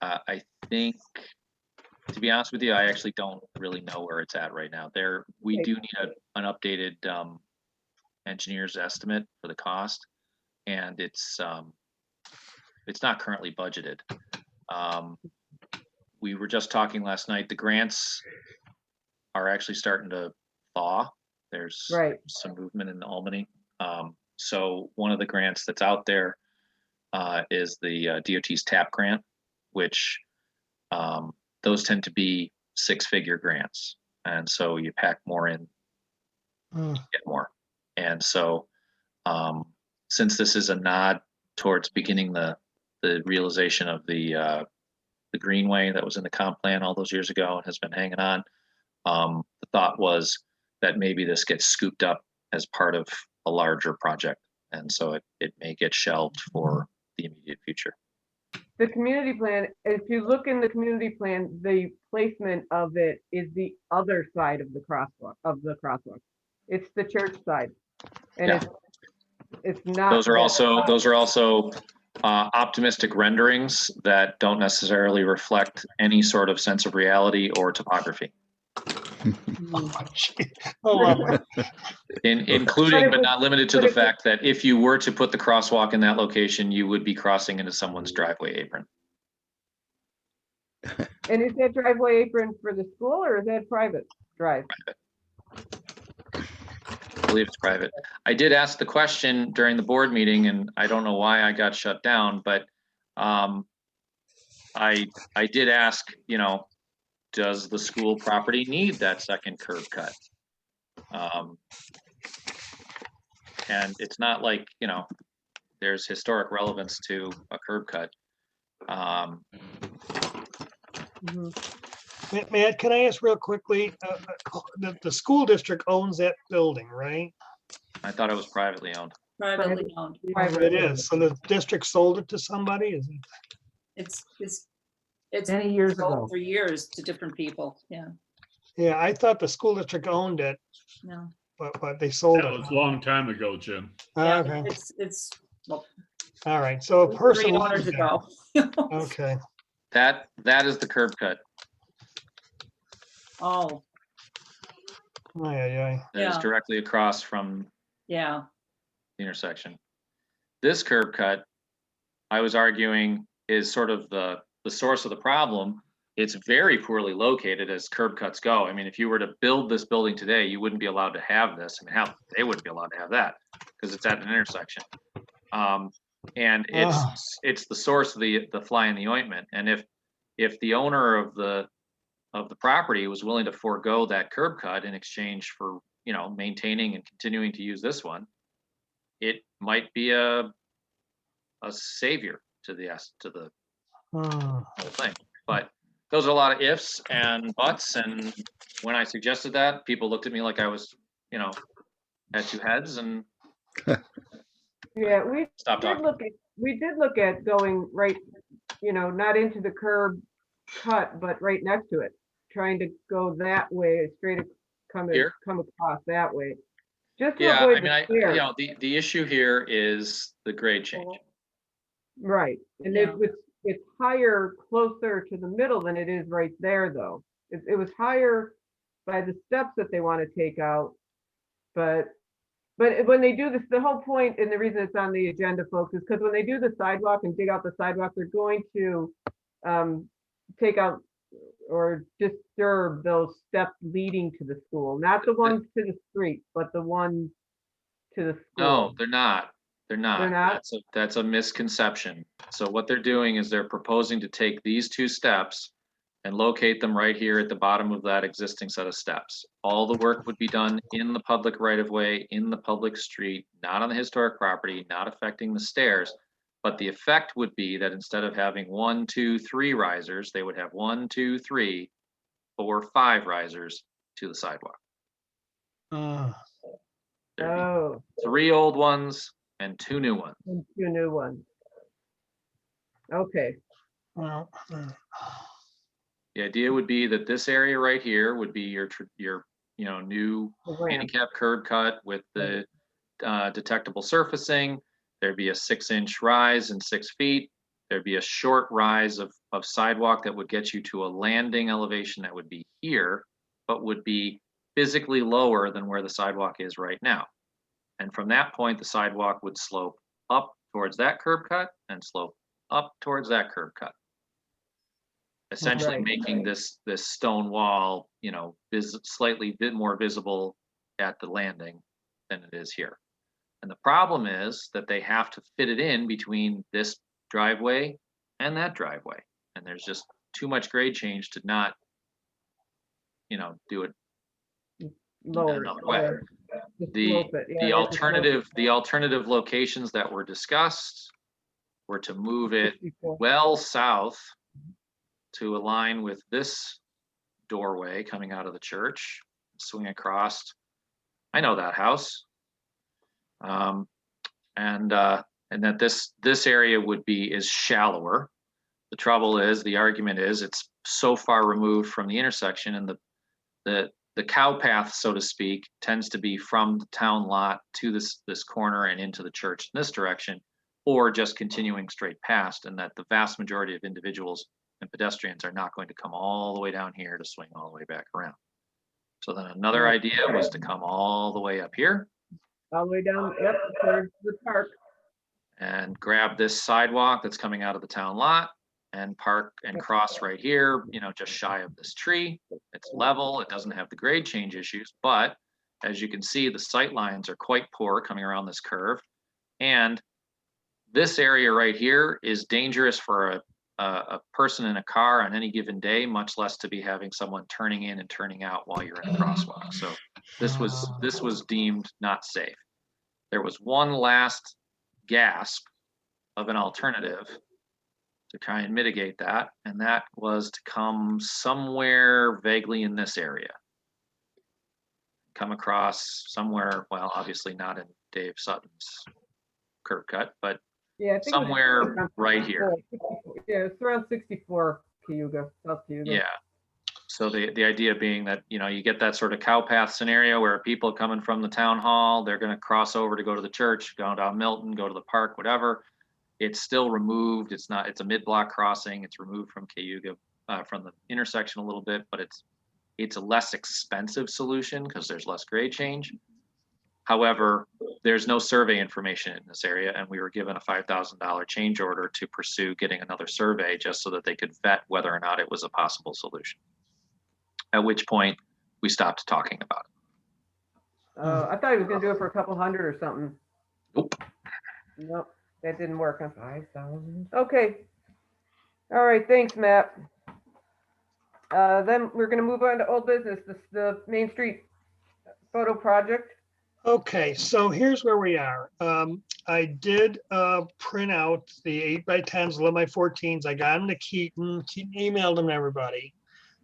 I think, to be honest with you, I actually don't really know where it's at right now. We do need an updated engineer's estimate for the cost, and it's not currently budgeted. We were just talking last night. The grants are actually starting to thaw. There's some movement in Albany. So one of the grants that's out there is the DOT's TAP grant, which those tend to be 6-figure grants. And so you pack more in, you get more. And so since this is a nod towards beginning the realization of the greenway that was in the comp plan all those years ago and has been hanging on, the thought was that maybe this gets scooped up as part of a larger project. And so it may get shelved for the immediate future. The community plan, if you look in the community plan, the placement of it is the other side of the crosswalk. It's the church side. And it's not. Those are also optimistic renderings that don't necessarily reflect any sort of sense of reality or topography. Including but not limited to the fact that if you were to put the crosswalk in that location, you would be crossing into someone's driveway apron. And is that driveway apron for the school, or is that private drive? Private. I believe it's private. I did ask the question during the board meeting, and I don't know why I got shut down, but I did ask, does the school property need that second curb cut? And it's not like, there's historic relevance to a curb cut. Matt, can I ask real quickly, the school district owns that building, right? I thought it was privately owned. Privately owned. It is. So the district sold it to somebody, is it? It's Many years sold ago. for years to different people. Yeah. Yeah, I thought the school district owned it, No. but they sold That it. was a long time ago, Jim. Yeah, Okay, it's well, all right. So a person 3 lives owners there. ago. Okay, That is the curb cut. Oh, Aye. That is Yeah. directly across from yeah. the intersection. This curb cut, I was arguing, is sort of the source of the problem. It's very poorly located as curb cuts go. I mean, if you were to build this building today, you wouldn't be allowed to have this. I mean, hell, they wouldn't be allowed to have that because it's at an intersection. And it's the source of the fly in the ointment. And if the owner of the property was willing to forego that curb cut in exchange for, maintaining and continuing to use this one, it might be a savior to the whole thing. But those are a lot of ifs and buts. And when I suggested that, people looked at me like I was, had two heads, and Yeah, we stopped did talking. look at we did look at going right, not into the curb cut, but right next to it, trying to go that way, come Here? across that way. Just to Yeah, I avoid mean, the stairs. the issue here is the grade change. Right, and Yeah. it's higher closer to the middle than it is right there, though. It was higher by the steps that they want to take out, but when they do this, the whole point and the reason it's on the agenda, folks, is because when they do the sidewalk and dig out the sidewalk, they're going to take out or disturb those steps leading to the school, not the ones to the street, but the ones to the school. No, they're not. They're not. They're not? That's a misconception. So what they're doing is they're proposing to take these 2 steps and locate them right here at the bottom of that existing set of steps. All the work would be done in the public right of way, in the public street, not on the historic property, not affecting the stairs. But the effect would be that instead of having 1, 2, 3 risers, they would have 1, 2, 3, 4, 5 risers to the sidewalk. Uh, There'd be Oh, 3 old ones and 2 new ones. and 2 new ones. Okay, well, The idea would be that this area right here would be your new the ramp. handicap curb cut with the detectable surfacing. There'd be a 6-inch rise and 6 feet. There'd be a short rise of sidewalk that would get you to a landing elevation that would be here, but would be physically lower than where the sidewalk is right now. And from that point, the sidewalk would slope up towards that curb cut and slope up towards that curb cut. Essentially Right. making this stone wall, slightly bit more visible at the landing than it is here. And the problem is that they have to fit it in between this driveway and that driveway. And there's just too much grade change to not, do it Lower. another way. Just The slope it. Yeah, the they have to slope the alternative locations that were discussed were to move it 64. well south to align with this doorway coming out of the church, swing across. I know that house. And that this area is shallower. The trouble is, the argument is, it's so far removed from the intersection, and the cow path, so to speak, tends to be from the town lot to this corner and into the church in this direction, or just continuing straight past, and that the vast majority of individuals and pedestrians are not going to come all the way down here to swing all the way back around. So then another idea was to come all the way up here All the way down, yep, towards the park. and grab this sidewalk that's coming out of the town lot and park and cross right here, just shy of this tree. It's level, it doesn't have the grade change issues, but as you can see, the sight lines are quite poor coming around this curve. And this area right here is dangerous for a person in a car on any given day, much less to be having someone turning in and turning out while you're in a crosswalk. So this was deemed not safe. There was one last gasp of an alternative to try and mitigate that, and that was to come somewhere vaguely in this area. Come across somewhere, well, obviously not in Dave Sutton's curb cut, but Yeah, I think it was somewhere around right here. 64. Yeah, it's around 64 Cayuga, South Cayuga. Yeah. So the idea being that, you get that sort of cow path scenario where people coming from the town hall, they're going to cross over to go to the church, go down Milton, go to the park, whatever. It's still removed. It's a mid-block crossing. It's removed from Cayuga, from the intersection a little bit, but it's a less expensive solution because there's less grade change. However, there's no survey information in this area, and we were given a $5,000 change order to pursue getting another survey just so that they could vet whether or not it was a possible solution. At which point, we stopped talking about it. I thought he was gonna do it for a couple hundred or something. Nope. Nope, that didn't work on 5,000. Okay. All right, thanks, Matt. Then we're gonna move on to old business, the Main Street photo project. Okay, so here's where we are. I did print out the 8x10s, 11x14s. I got them to Keaton. Keaton emailed them to everybody.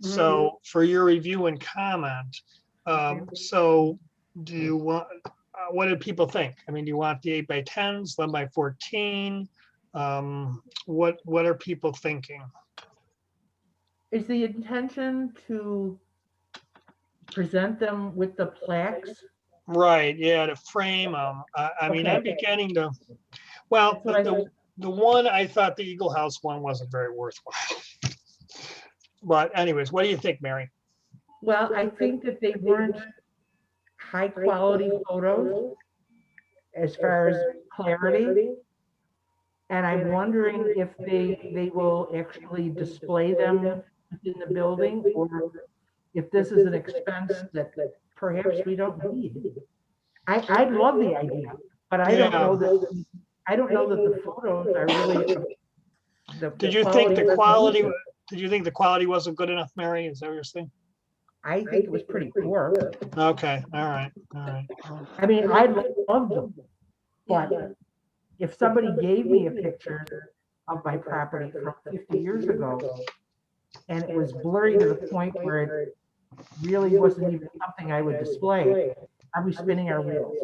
So for your review and comment, so do you want, what did people think? I mean, do you want the 8x10s, 11x14? What are people thinking? Is the intention to present them with the plaques? Right, yeah, to frame them. I mean, I'm Okay. beginning to, well, That's what I thought. the one, I thought the Eagle House one wasn't very worthwhile. But anyways, what do you think, Mary? Well, I think that they weren't high quality photos as far as clarity. And I'm wondering if they will actually display them within the building, or if this is an expense that perhaps we don't need. I love the idea, but I don't know that, I don't know that the photos are really. Did you think the quality, wasn't- did you think the quality wasn't good enough, Mary? Is that what you're saying? I think it was pretty poor. Okay, all right, all right. I mean, I love them, but if somebody gave me a picture of my property from 50 years ago, and it was blurry to the point where it really wasn't even something I would display, I'd be spinning our wheels.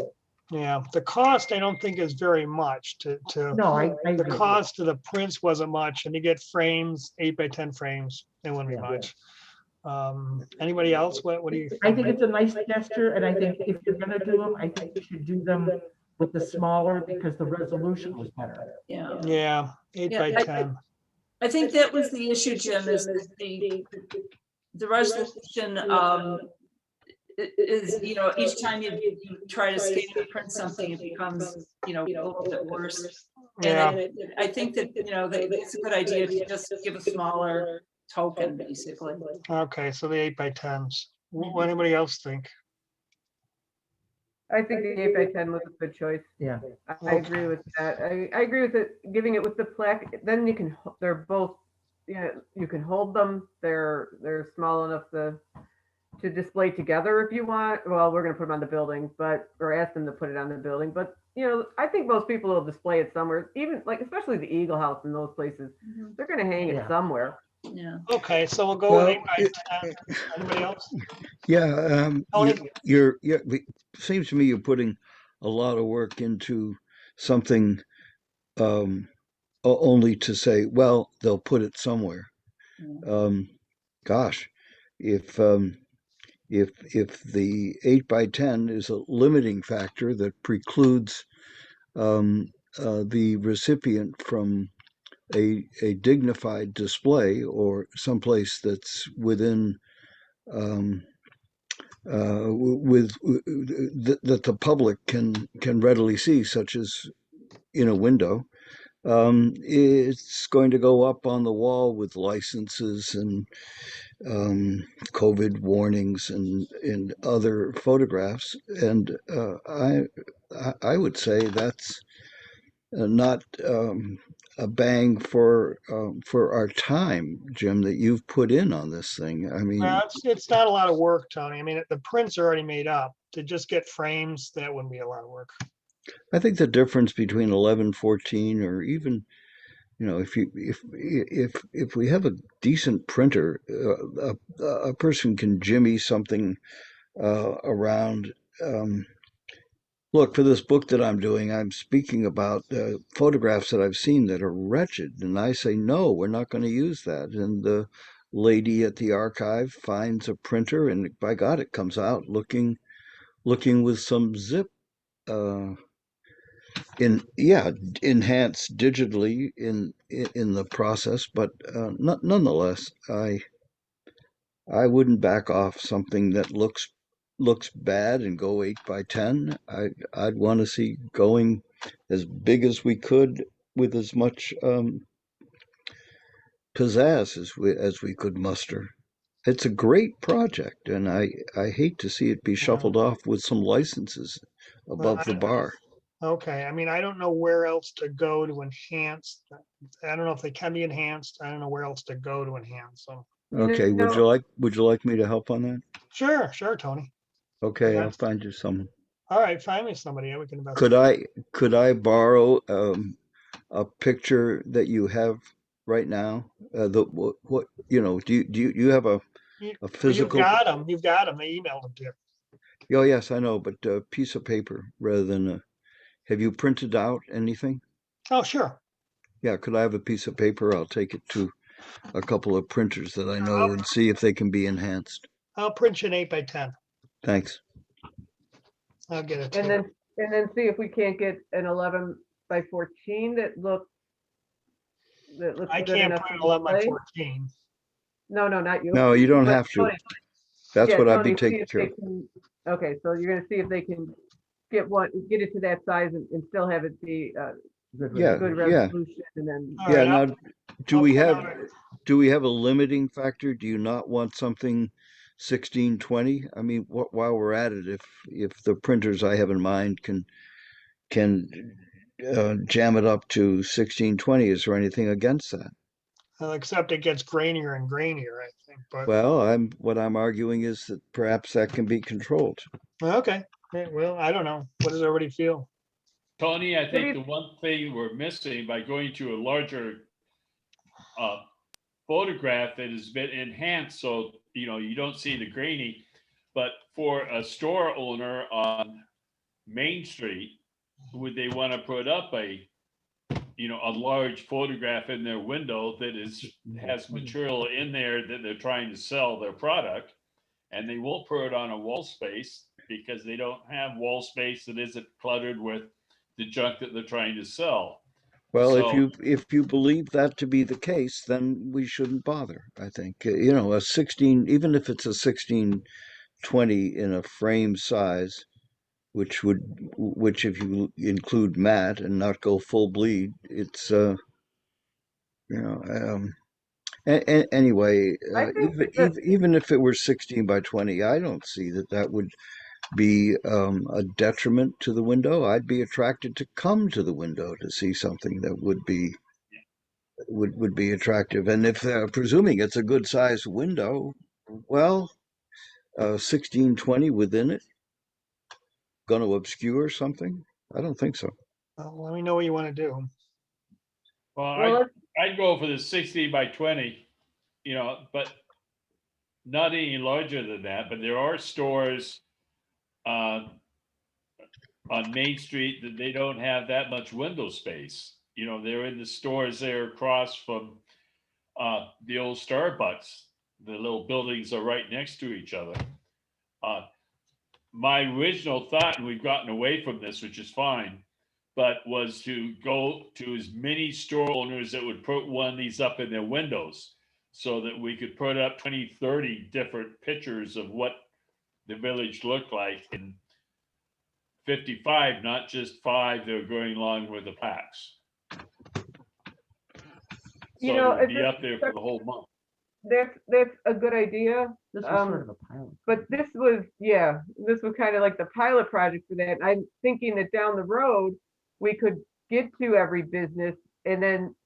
Yeah, the cost I don't think is very much to No, I the agree. cost of the prints wasn't much, and to get frames, 8x10 frames, it wouldn't be Yeah. much. Anybody else? What do you I think think? it's a nice gesture, and I think if you're gonna do them, I think you should do them with the smaller, because the resolution was better. Yeah. Yeah, 8x10. I think that was the issue, Jim, is that the resolution is, each time you try to scan or print something, it becomes, a little bit worse. Yeah. And I think that, it's a good idea to just give a smaller token, basically. Okay, so the 8x10s. What anybody else think? I think the 8x10 was a good choice. Yeah. I agree with that. I agree with it, giving it with the plaque, then you can, they're both, you can hold them. They're small enough to display together if you want. Well, we're gonna put them on the building, or ask them to put it on the building, but I think most people will display it somewhere, even like, especially the Eagle House and those places. They're gonna hang it Yeah. somewhere. Yeah. Okay, so we'll go with 8x10. Anybody else? Yeah, Tony? it seems to me you're putting a lot of work into something only to say, well, they'll put it somewhere. Gosh, if the 8x10 is a limiting factor that precludes the recipient from a dignified display, or someplace that's within that the public can readily see, such as in a window, it's going to go up on the wall with licenses and COVID warnings and other photographs. And I would say that's not a bang for our time, Jim, that you've put in on this thing. I mean, Well, it's not a lot of work, Tony. I mean, the prints are already made up. To just get frames, that wouldn't be a lot of work. I think the difference between 11, 14, or even, if we have a decent printer, a person can jimmy something around. Look, for this book that I'm doing, I'm speaking about photographs that I've seen that are wretched, and I say, no, we're not going to use that. And the lady at the archive finds a printer, and by God, it comes out looking with some zip enhanced digitally in the process. But nonetheless, I wouldn't back off something that looks bad and go 8x10. I'd want to see going as big as we could with as much pizzazz as we could muster. It's a great project, and I hate to see it be shuffled off with some licenses above the bar. Okay, I mean, I don't know where else to go to enhance. I don't know if they can be enhanced. I don't know where else to go to enhance them. Okay, would you like me to help on that? Sure, Tony. Okay, Yeah. I'll find you someone. All right, find me somebody. Yeah, we can investigate. Could I borrow a picture that you have right now? What do you have a physical? You've got them. They emailed them to you. Oh yes, I know, but a piece of paper rather than have you printed out anything? Oh, sure. Yeah, could I have a piece of paper? I'll take it to a couple of printers that I know I'll, and see if they can be enhanced. I'll print you an 8x10. Thanks. I'll get it to And you. then see if we can't get an 11 by 14 that looks I good can't enough print for 11 by display. 14. No, not you. No, you don't But have to. Tony, That's yeah, what I'd be Tony, see taking if care they of. can. Okay, so you're gonna see if they can get it to that size and still have it be Good Yeah, good yeah, resolution and then. All yeah. right, Now, do I'll we print have out a- do we have a limiting factor? Do you not want something 1620? I mean, while we're at it, if the printers I have in mind can jam it up to 1620, is there anything against that? except it gets grainier and grainier, I think, but, Well, what I'm arguing is that perhaps that can be controlled. okay. Yeah, well, I don't know. What does everybody feel? Tony, I think Maybe- the one thing we're missing by going to a larger photograph that has been enhanced, so you don't see the grainy, but for a store owner on Main Street, would they want to put up a large photograph in their window that has material in there that they're trying to sell their product, and they won't put it on a wall space because they don't have wall space that isn't cluttered with the junk that they're trying to sell. Well, So- if you believe that to be the case, then we shouldn't bother. I think a 16, even if it's a 1620 in a frame size, which if you include matte and not go full bleed, it's you know anyway. I think that Even if it were 16 by 20, I don't see that would be a detriment to the window. I'd be attracted to come to the window to see something that would be attractive. And if presuming it's a good sized window, well, 1620 within it, going to obscure something? I don't think so. Let me know what you want to do. Well, well, I'd go for the 60 by 20, but not any larger than that. But there are stores on Main Street that they don't have that much window space. They're in the stores there across from the old Starbucks. The little buildings are right next to each other. My original thought, and we've gotten away from this, which is fine, but was to go to as many store owners that would put one of these up in their windows so that we could put up 20, 30 different pictures of what the village looked like in 55, not just 5 that are going along with the plaques. So it would be up there for the whole month. that's a good idea. This was sort of a pilot. But this was kind of like the pilot project for that. I'm thinking that down the road, we could get to every business and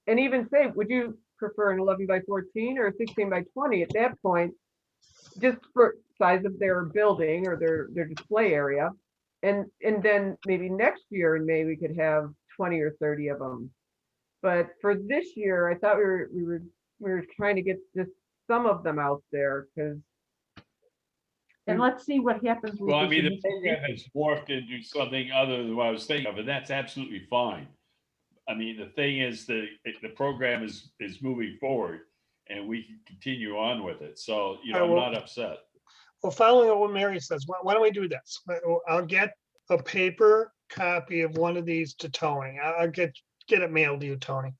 even say, would you prefer an 11 by 14 or a 16 by 20 at that point, just for size of their building or their display area. And then maybe next year in May, we could have 20 or 30 of them. But for this year, I thought we were trying to get just some of them out there because. And let's see what happens with Well, I this mean, the initiative. program has morphed into something other than what I was thinking of, and that's absolutely fine. I mean, the thing is, the program is moving forward, and we can continue on with it. So, I'm not upset. Well, following up what Mary says, why don't we do this? I'll get a paper copy of one of these to Tony. I'll get it mailed to you, Tony.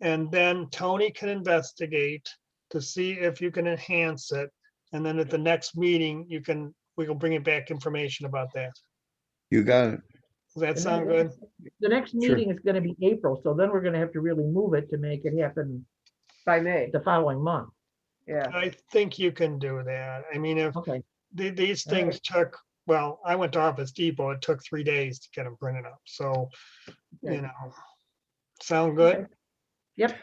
And then Tony can investigate to see if you can enhance it. And then at the next meeting, we can bring it back information about that. You got it. Does that sound good? The next Sure. meeting is gonna be April, so then we're gonna have to really move it to make it happen By May, the following month. yeah. I think you can do that. I mean, if Okay, these All right. things took, well, I went to Office Depot, it took 3 days to get them printed up. So, Okay. sound good? Okay. Yep.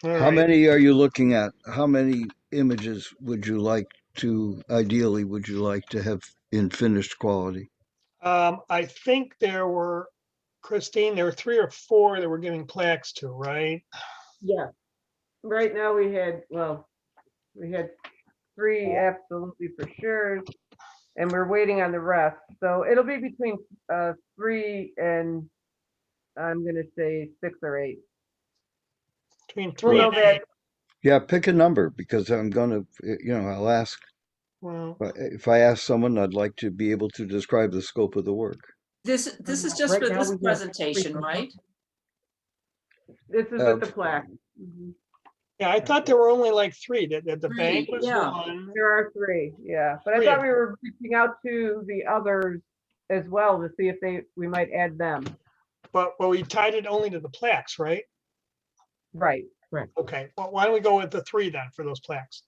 All How right. many are you looking at? How many images ideally would you like to have in finished quality? I think Christine, there were 3 or 4 that we're giving plaques to, right? Yeah. Right now we had 3 absolutely for sure, and we're waiting on the rest. So it'll be between 3 and I'm gonna say 6 or 8. Between We'll 3 know and that. 8. Yeah, pick a number because I'm gonna, I'll ask. Well, If I ask someone, I'd like to be able to describe the scope of the work. This is just Right for now this we have presentation, three. right? This is with the plaque. Mhm. yeah, I thought there were only like 3. That the bank Three, was yeah. 1. There are 3, yeah, but I 3 thought of we were reaching out to the others as well to see if we might add them. But we tied it only to the plaques, right? Right, Okay, well, why don't we go with the 3 then for those plaques?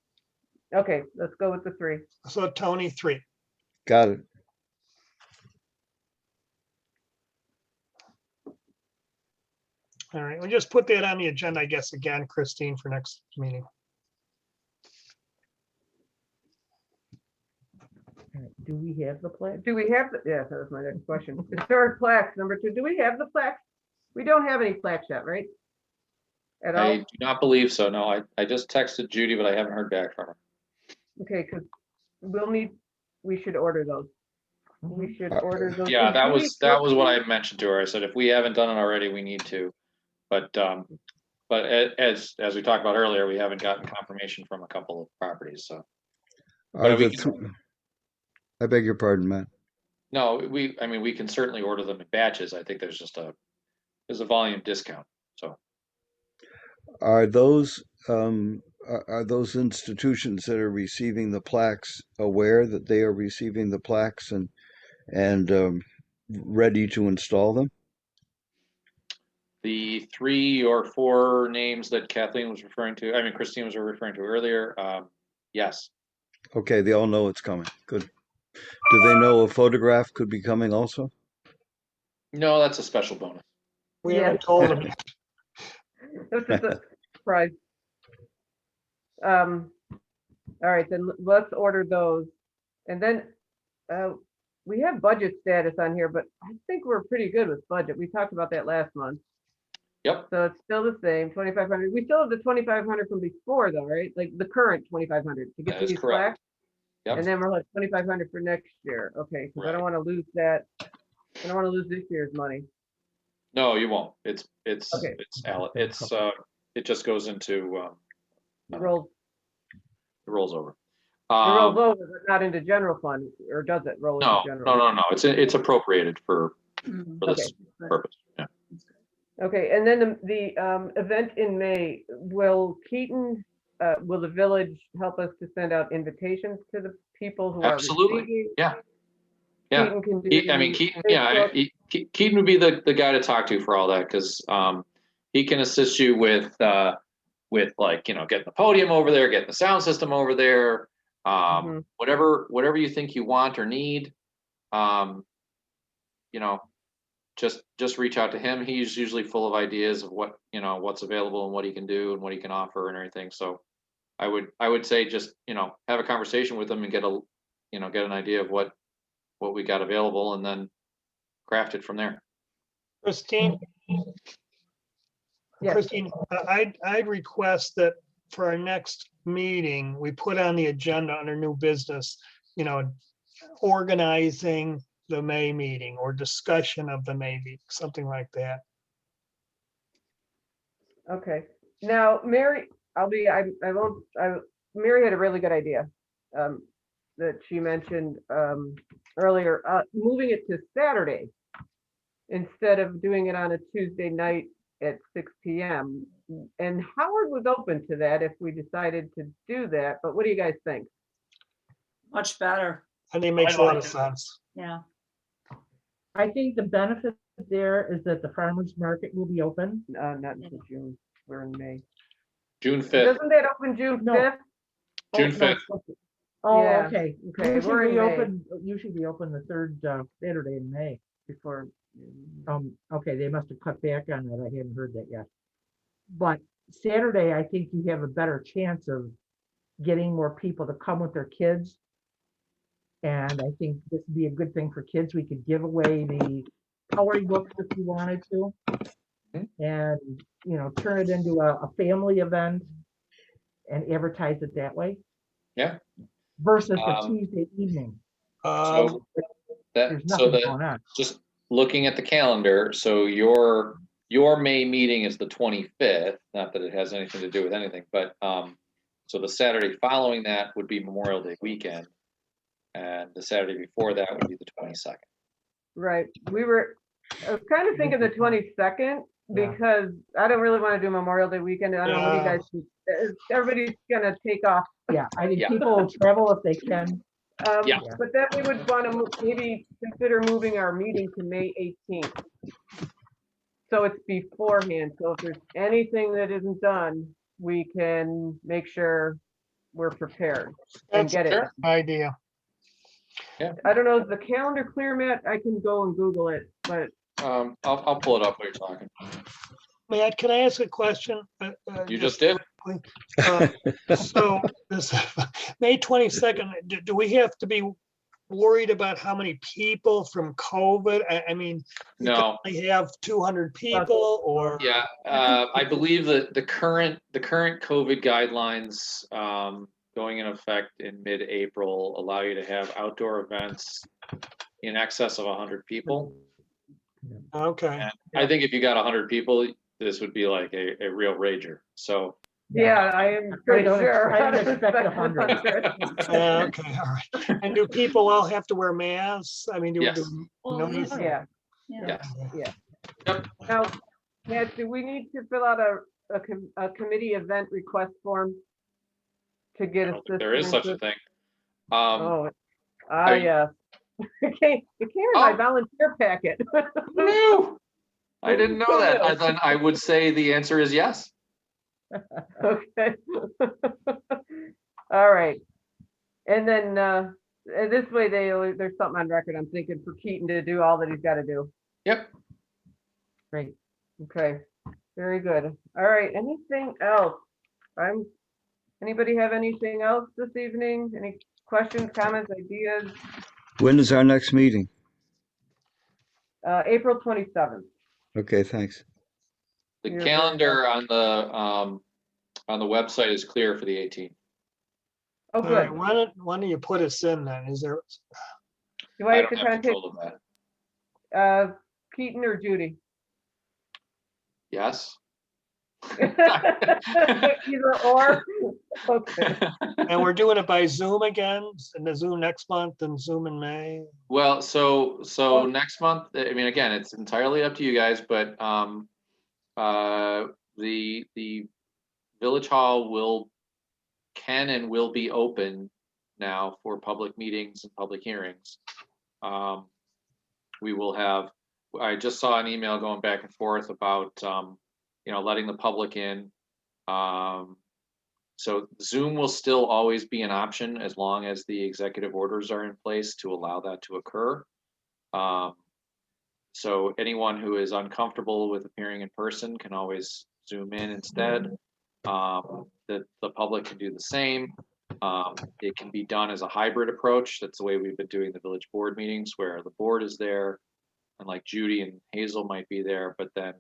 okay, let's go with the 3. So Tony, 3. Got it. All right, we'll just put that on the agenda, I guess, again, Christine, for next meeting. Do we have the plan? Do we have, yeah, that was my next question. Historic plaques, number 2, do we have the plaques? We don't have any plaques yet, right? At all? I do not believe so. No, I just texted Judy, but I haven't heard back from her. Okay, because we should order those. We should order those. Yeah, And that do was what I mentioned to her. I said, if we haven't done it already, we need to. But as we talked about earlier, we haven't gotten confirmation from a couple of properties, so. Are we the I beg your pardon, Matt. No, I mean, we can certainly order them in batches. I think there's a volume discount, so. Are those institutions that are receiving the plaques aware that they are receiving the plaques and ready to install them? The 3 or 4 names that Kathleen was referring to, I mean, Christine was referring to earlier, yes. Okay, they all know it's coming. Good. Do they know a photograph could be coming also? No, that's a special bonus. We Yeah. haven't told them yet. That's just a surprise. All right, then let's order those. And then we have budget status on here, but I think we're pretty good with budget. We talked about that last month. Yep. So it's still the same, 2,500. We still have the 2,500 from before though, right? Like the current 2,500 to get That is these correct. plaques. Yep. And then we're like 2,500 for next year. Okay, because I don't want to lose that. I don't want to lose this year's money. No, you won't. Okay. It just goes into, It rolls, it rolls over. it rolls over, but not into general fund, or does it roll into No, general? no. It's appropriated for Mhm. this purpose. Yeah. Okay, and then the event in May, will the village help us to send out invitations to the people who are Absolutely. receiving? Yeah. Yeah. Keaton can do I mean, Keaton, Facebook. Keaton would be the guy to talk to for all that, because he can assist you with like, getting the podium over there, getting the sound system over there, Mhm. whatever you think you want or need, just reach out to him. He's usually full of ideas of what's available and what he can do and what he can offer and everything. So I would say just, have a conversation with him and get an idea of what we got available and then craft it from there. Christine? Yes. Christine, I'd request that for our next meeting, we put on the agenda under new business, organizing the May meeting or discussion of the May meeting, something like that. Okay, now, Mary, Mary had a really good idea that she mentioned earlier, moving it to Saturday instead of doing it on a Tuesday night at 6 p.m. And Howard was open to that if we decided to do that, but what do you guys think? Much better. I think it makes a lot of sense. Yeah. I think the benefit there is that the farmer's market will be open. Not until June, we're in May. June 5th. Doesn't that open June No. 5th? June no, 5th. Oh, Yeah. okay. Okay, we're in May. Usually we open the third Saturday in May. Before, Okay, they must have cut back on that. I hadn't heard that yet. But Saturday, I think you have a better chance of getting more people to come with their kids. And I think this would be a good thing for kids. We could give away the coloring books if you wanted to. And, turn it into a family event and advertise it that way. Yeah. Versus a Tuesday evening. Um, There's nothing going on. Just looking at the calendar, so your your May meeting is the 25th, not that it has anything to do with anything, but so the Saturday following that would be Memorial Day weekend. And the Saturday before that would be the 22nd. Right. I was kind of thinking the 22nd because I don't really want to do Memorial Day weekend. I don't know what you guys think. Everybody's gonna take off. Yeah, I mean, Yeah. people will travel if they can. Yeah. But then we would want to maybe consider moving our meeting to May 18th. So it's beforehand. So if there's anything that isn't done, we can make sure we're prepared and That's get it. Sure. idea. I don't know, is the calendar clear, Matt? I can go and Google it, but I'll pull it up while you're talking. Matt, can I ask a question? You just did. So this May 22nd, do we have to be worried about how many people from COVID? I mean, No. we have 200 people or? Yeah, I believe that the current COVID guidelines going in effect in mid-April allow you to have outdoor events in excess of 100 people. Okay. And I think if you got 100 people, this would be like a real rager. So yeah, I am pretty sure. I don't expect 100. Okay, all right. And do people all have to wear masks? I mean, Yes. no need? Yeah. yes. Now, Matt, do we need to fill out a committee event request form to get I don't think there is such a thing. Yeah. It came in my volunteer packet. No, I didn't know that. Then I would say the answer is yes. Okay. All right. And then this way there's something on record, I'm thinking, for Keaton to do all that he's got to do. Yep. Great. Okay. Very good. All right. Anything else? Anybody have anything else this evening? Any questions, comments, ideas? When is our next meeting? April 27th. Okay, thanks. The You're calendar on the website is clear for the 18th. Oh, All good. right, why don't you put us in then? Is there? Do I I have to don't have contact control of that. Keaton or Judy? Yes. Either or? Okay. And we're doing it by Zoom again, and the Zoom next month and Zoom in May. Well, so next month, I mean, again, it's entirely up to you guys, but the Village Hall can and will be open now for public meetings and public hearings. We will have, I just saw an email going back and forth about letting the public in. So Zoom will still always be an option as long as the executive orders are in place to allow that to occur. So anyone who is uncomfortable with appearing in person can always Zoom in instead. The public can do the same. It can be done as a hybrid approach. That's the way we've been doing the village board meetings, where the board is there and like Judy and Hazel might be there, but then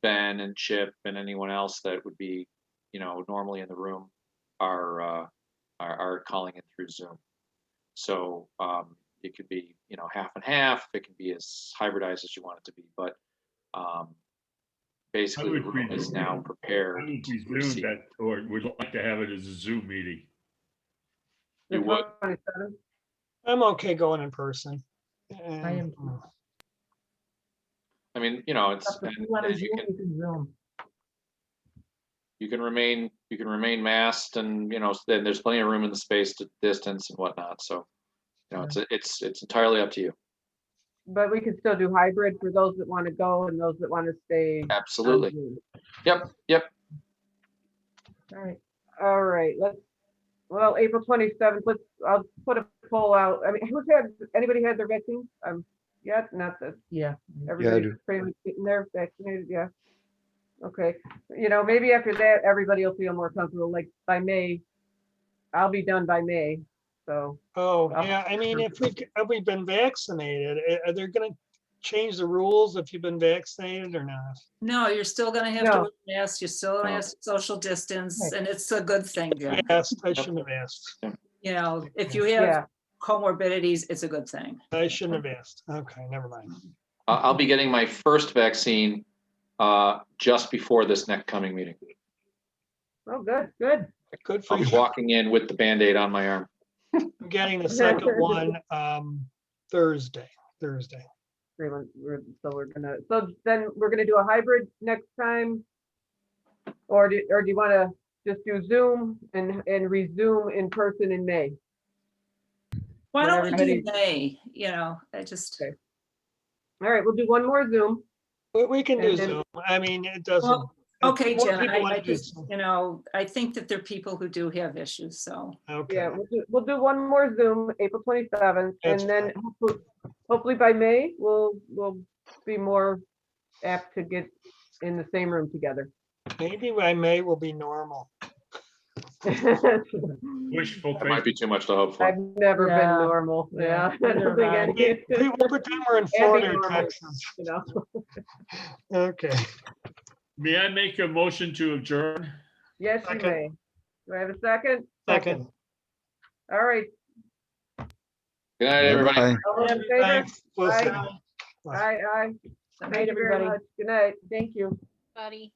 Ben and Chip and anyone else that would be, normally in the room are calling in through Zoom. So it could be, half and half. It can be as hybridized as you want it to be, but basically the room is now prepared. I would to presume receive. that, or would like to have it as a Zoom meeting. You would? 27th? I'm okay going in person. I am. I mean, it's If you and, want to and Zoom, you can Zoom. you can remain masked, and then there's plenty of room in the space to distance and whatnot. So it's entirely up to you. But we can still do hybrid for those that want to go and those that want to stay. on Absolutely. Zoom. Yep. All right. April 27th, I'll put a poll out. I mean, anybody had their vaccine? Yet, not this. Yeah. Everybody's pretty much getting there, vaccinated, yeah. Okay, maybe after that, everybody will feel more comfortable, like by May, I'll be done by May, so. Oh, yeah, I mean, if we've been vaccinated, are they gonna change the rules if you've been vaccinated or not? No, you're still gonna have to No. wear masks, you're still gonna have social distance, and it's a good thing, Jim. Yes, I shouldn't have asked. If you Yeah. have comorbidities, it's a good thing. I shouldn't have asked. Okay, never mind. I'll be getting my first vaccine just before this next coming meeting. Oh, good, good. Good for I'll be you. walking in with the Band-Aid on my arm. I'm getting the second one Thursday. So then we're gonna do a hybrid next time? Or do you wanna just do Zoom and resume in person in May? Why don't we Whatever. do May, I just, Okay. All right, we'll do one more Zoom. We can do And then- Zoom. I mean, it doesn't. Well, okay, more Jen, people want I to do just, Zoom. I think that there are people who do have issues, so. Okay. Yeah, we'll do one more Zoom, April 27th, That's and then hopefully by May, we'll be more apt to get in the same room together. Maybe by May will be normal. Wishful That might be too much to hope for. I've never been Yeah. normal, yeah. Yeah, I don't think neither have any- People pretend we're in Abby Florida or normal, Texas. you know. Okay. May I make a motion to adjourn? Yes, you Second. may. Do I have a second? Second. All right. Good night, everybody. Bye-bye. All those in favor? Thanks. We'll see. Aye. Aye, aye. Good Thank night, you very everybody. much. Good night. Thank you. Buddy.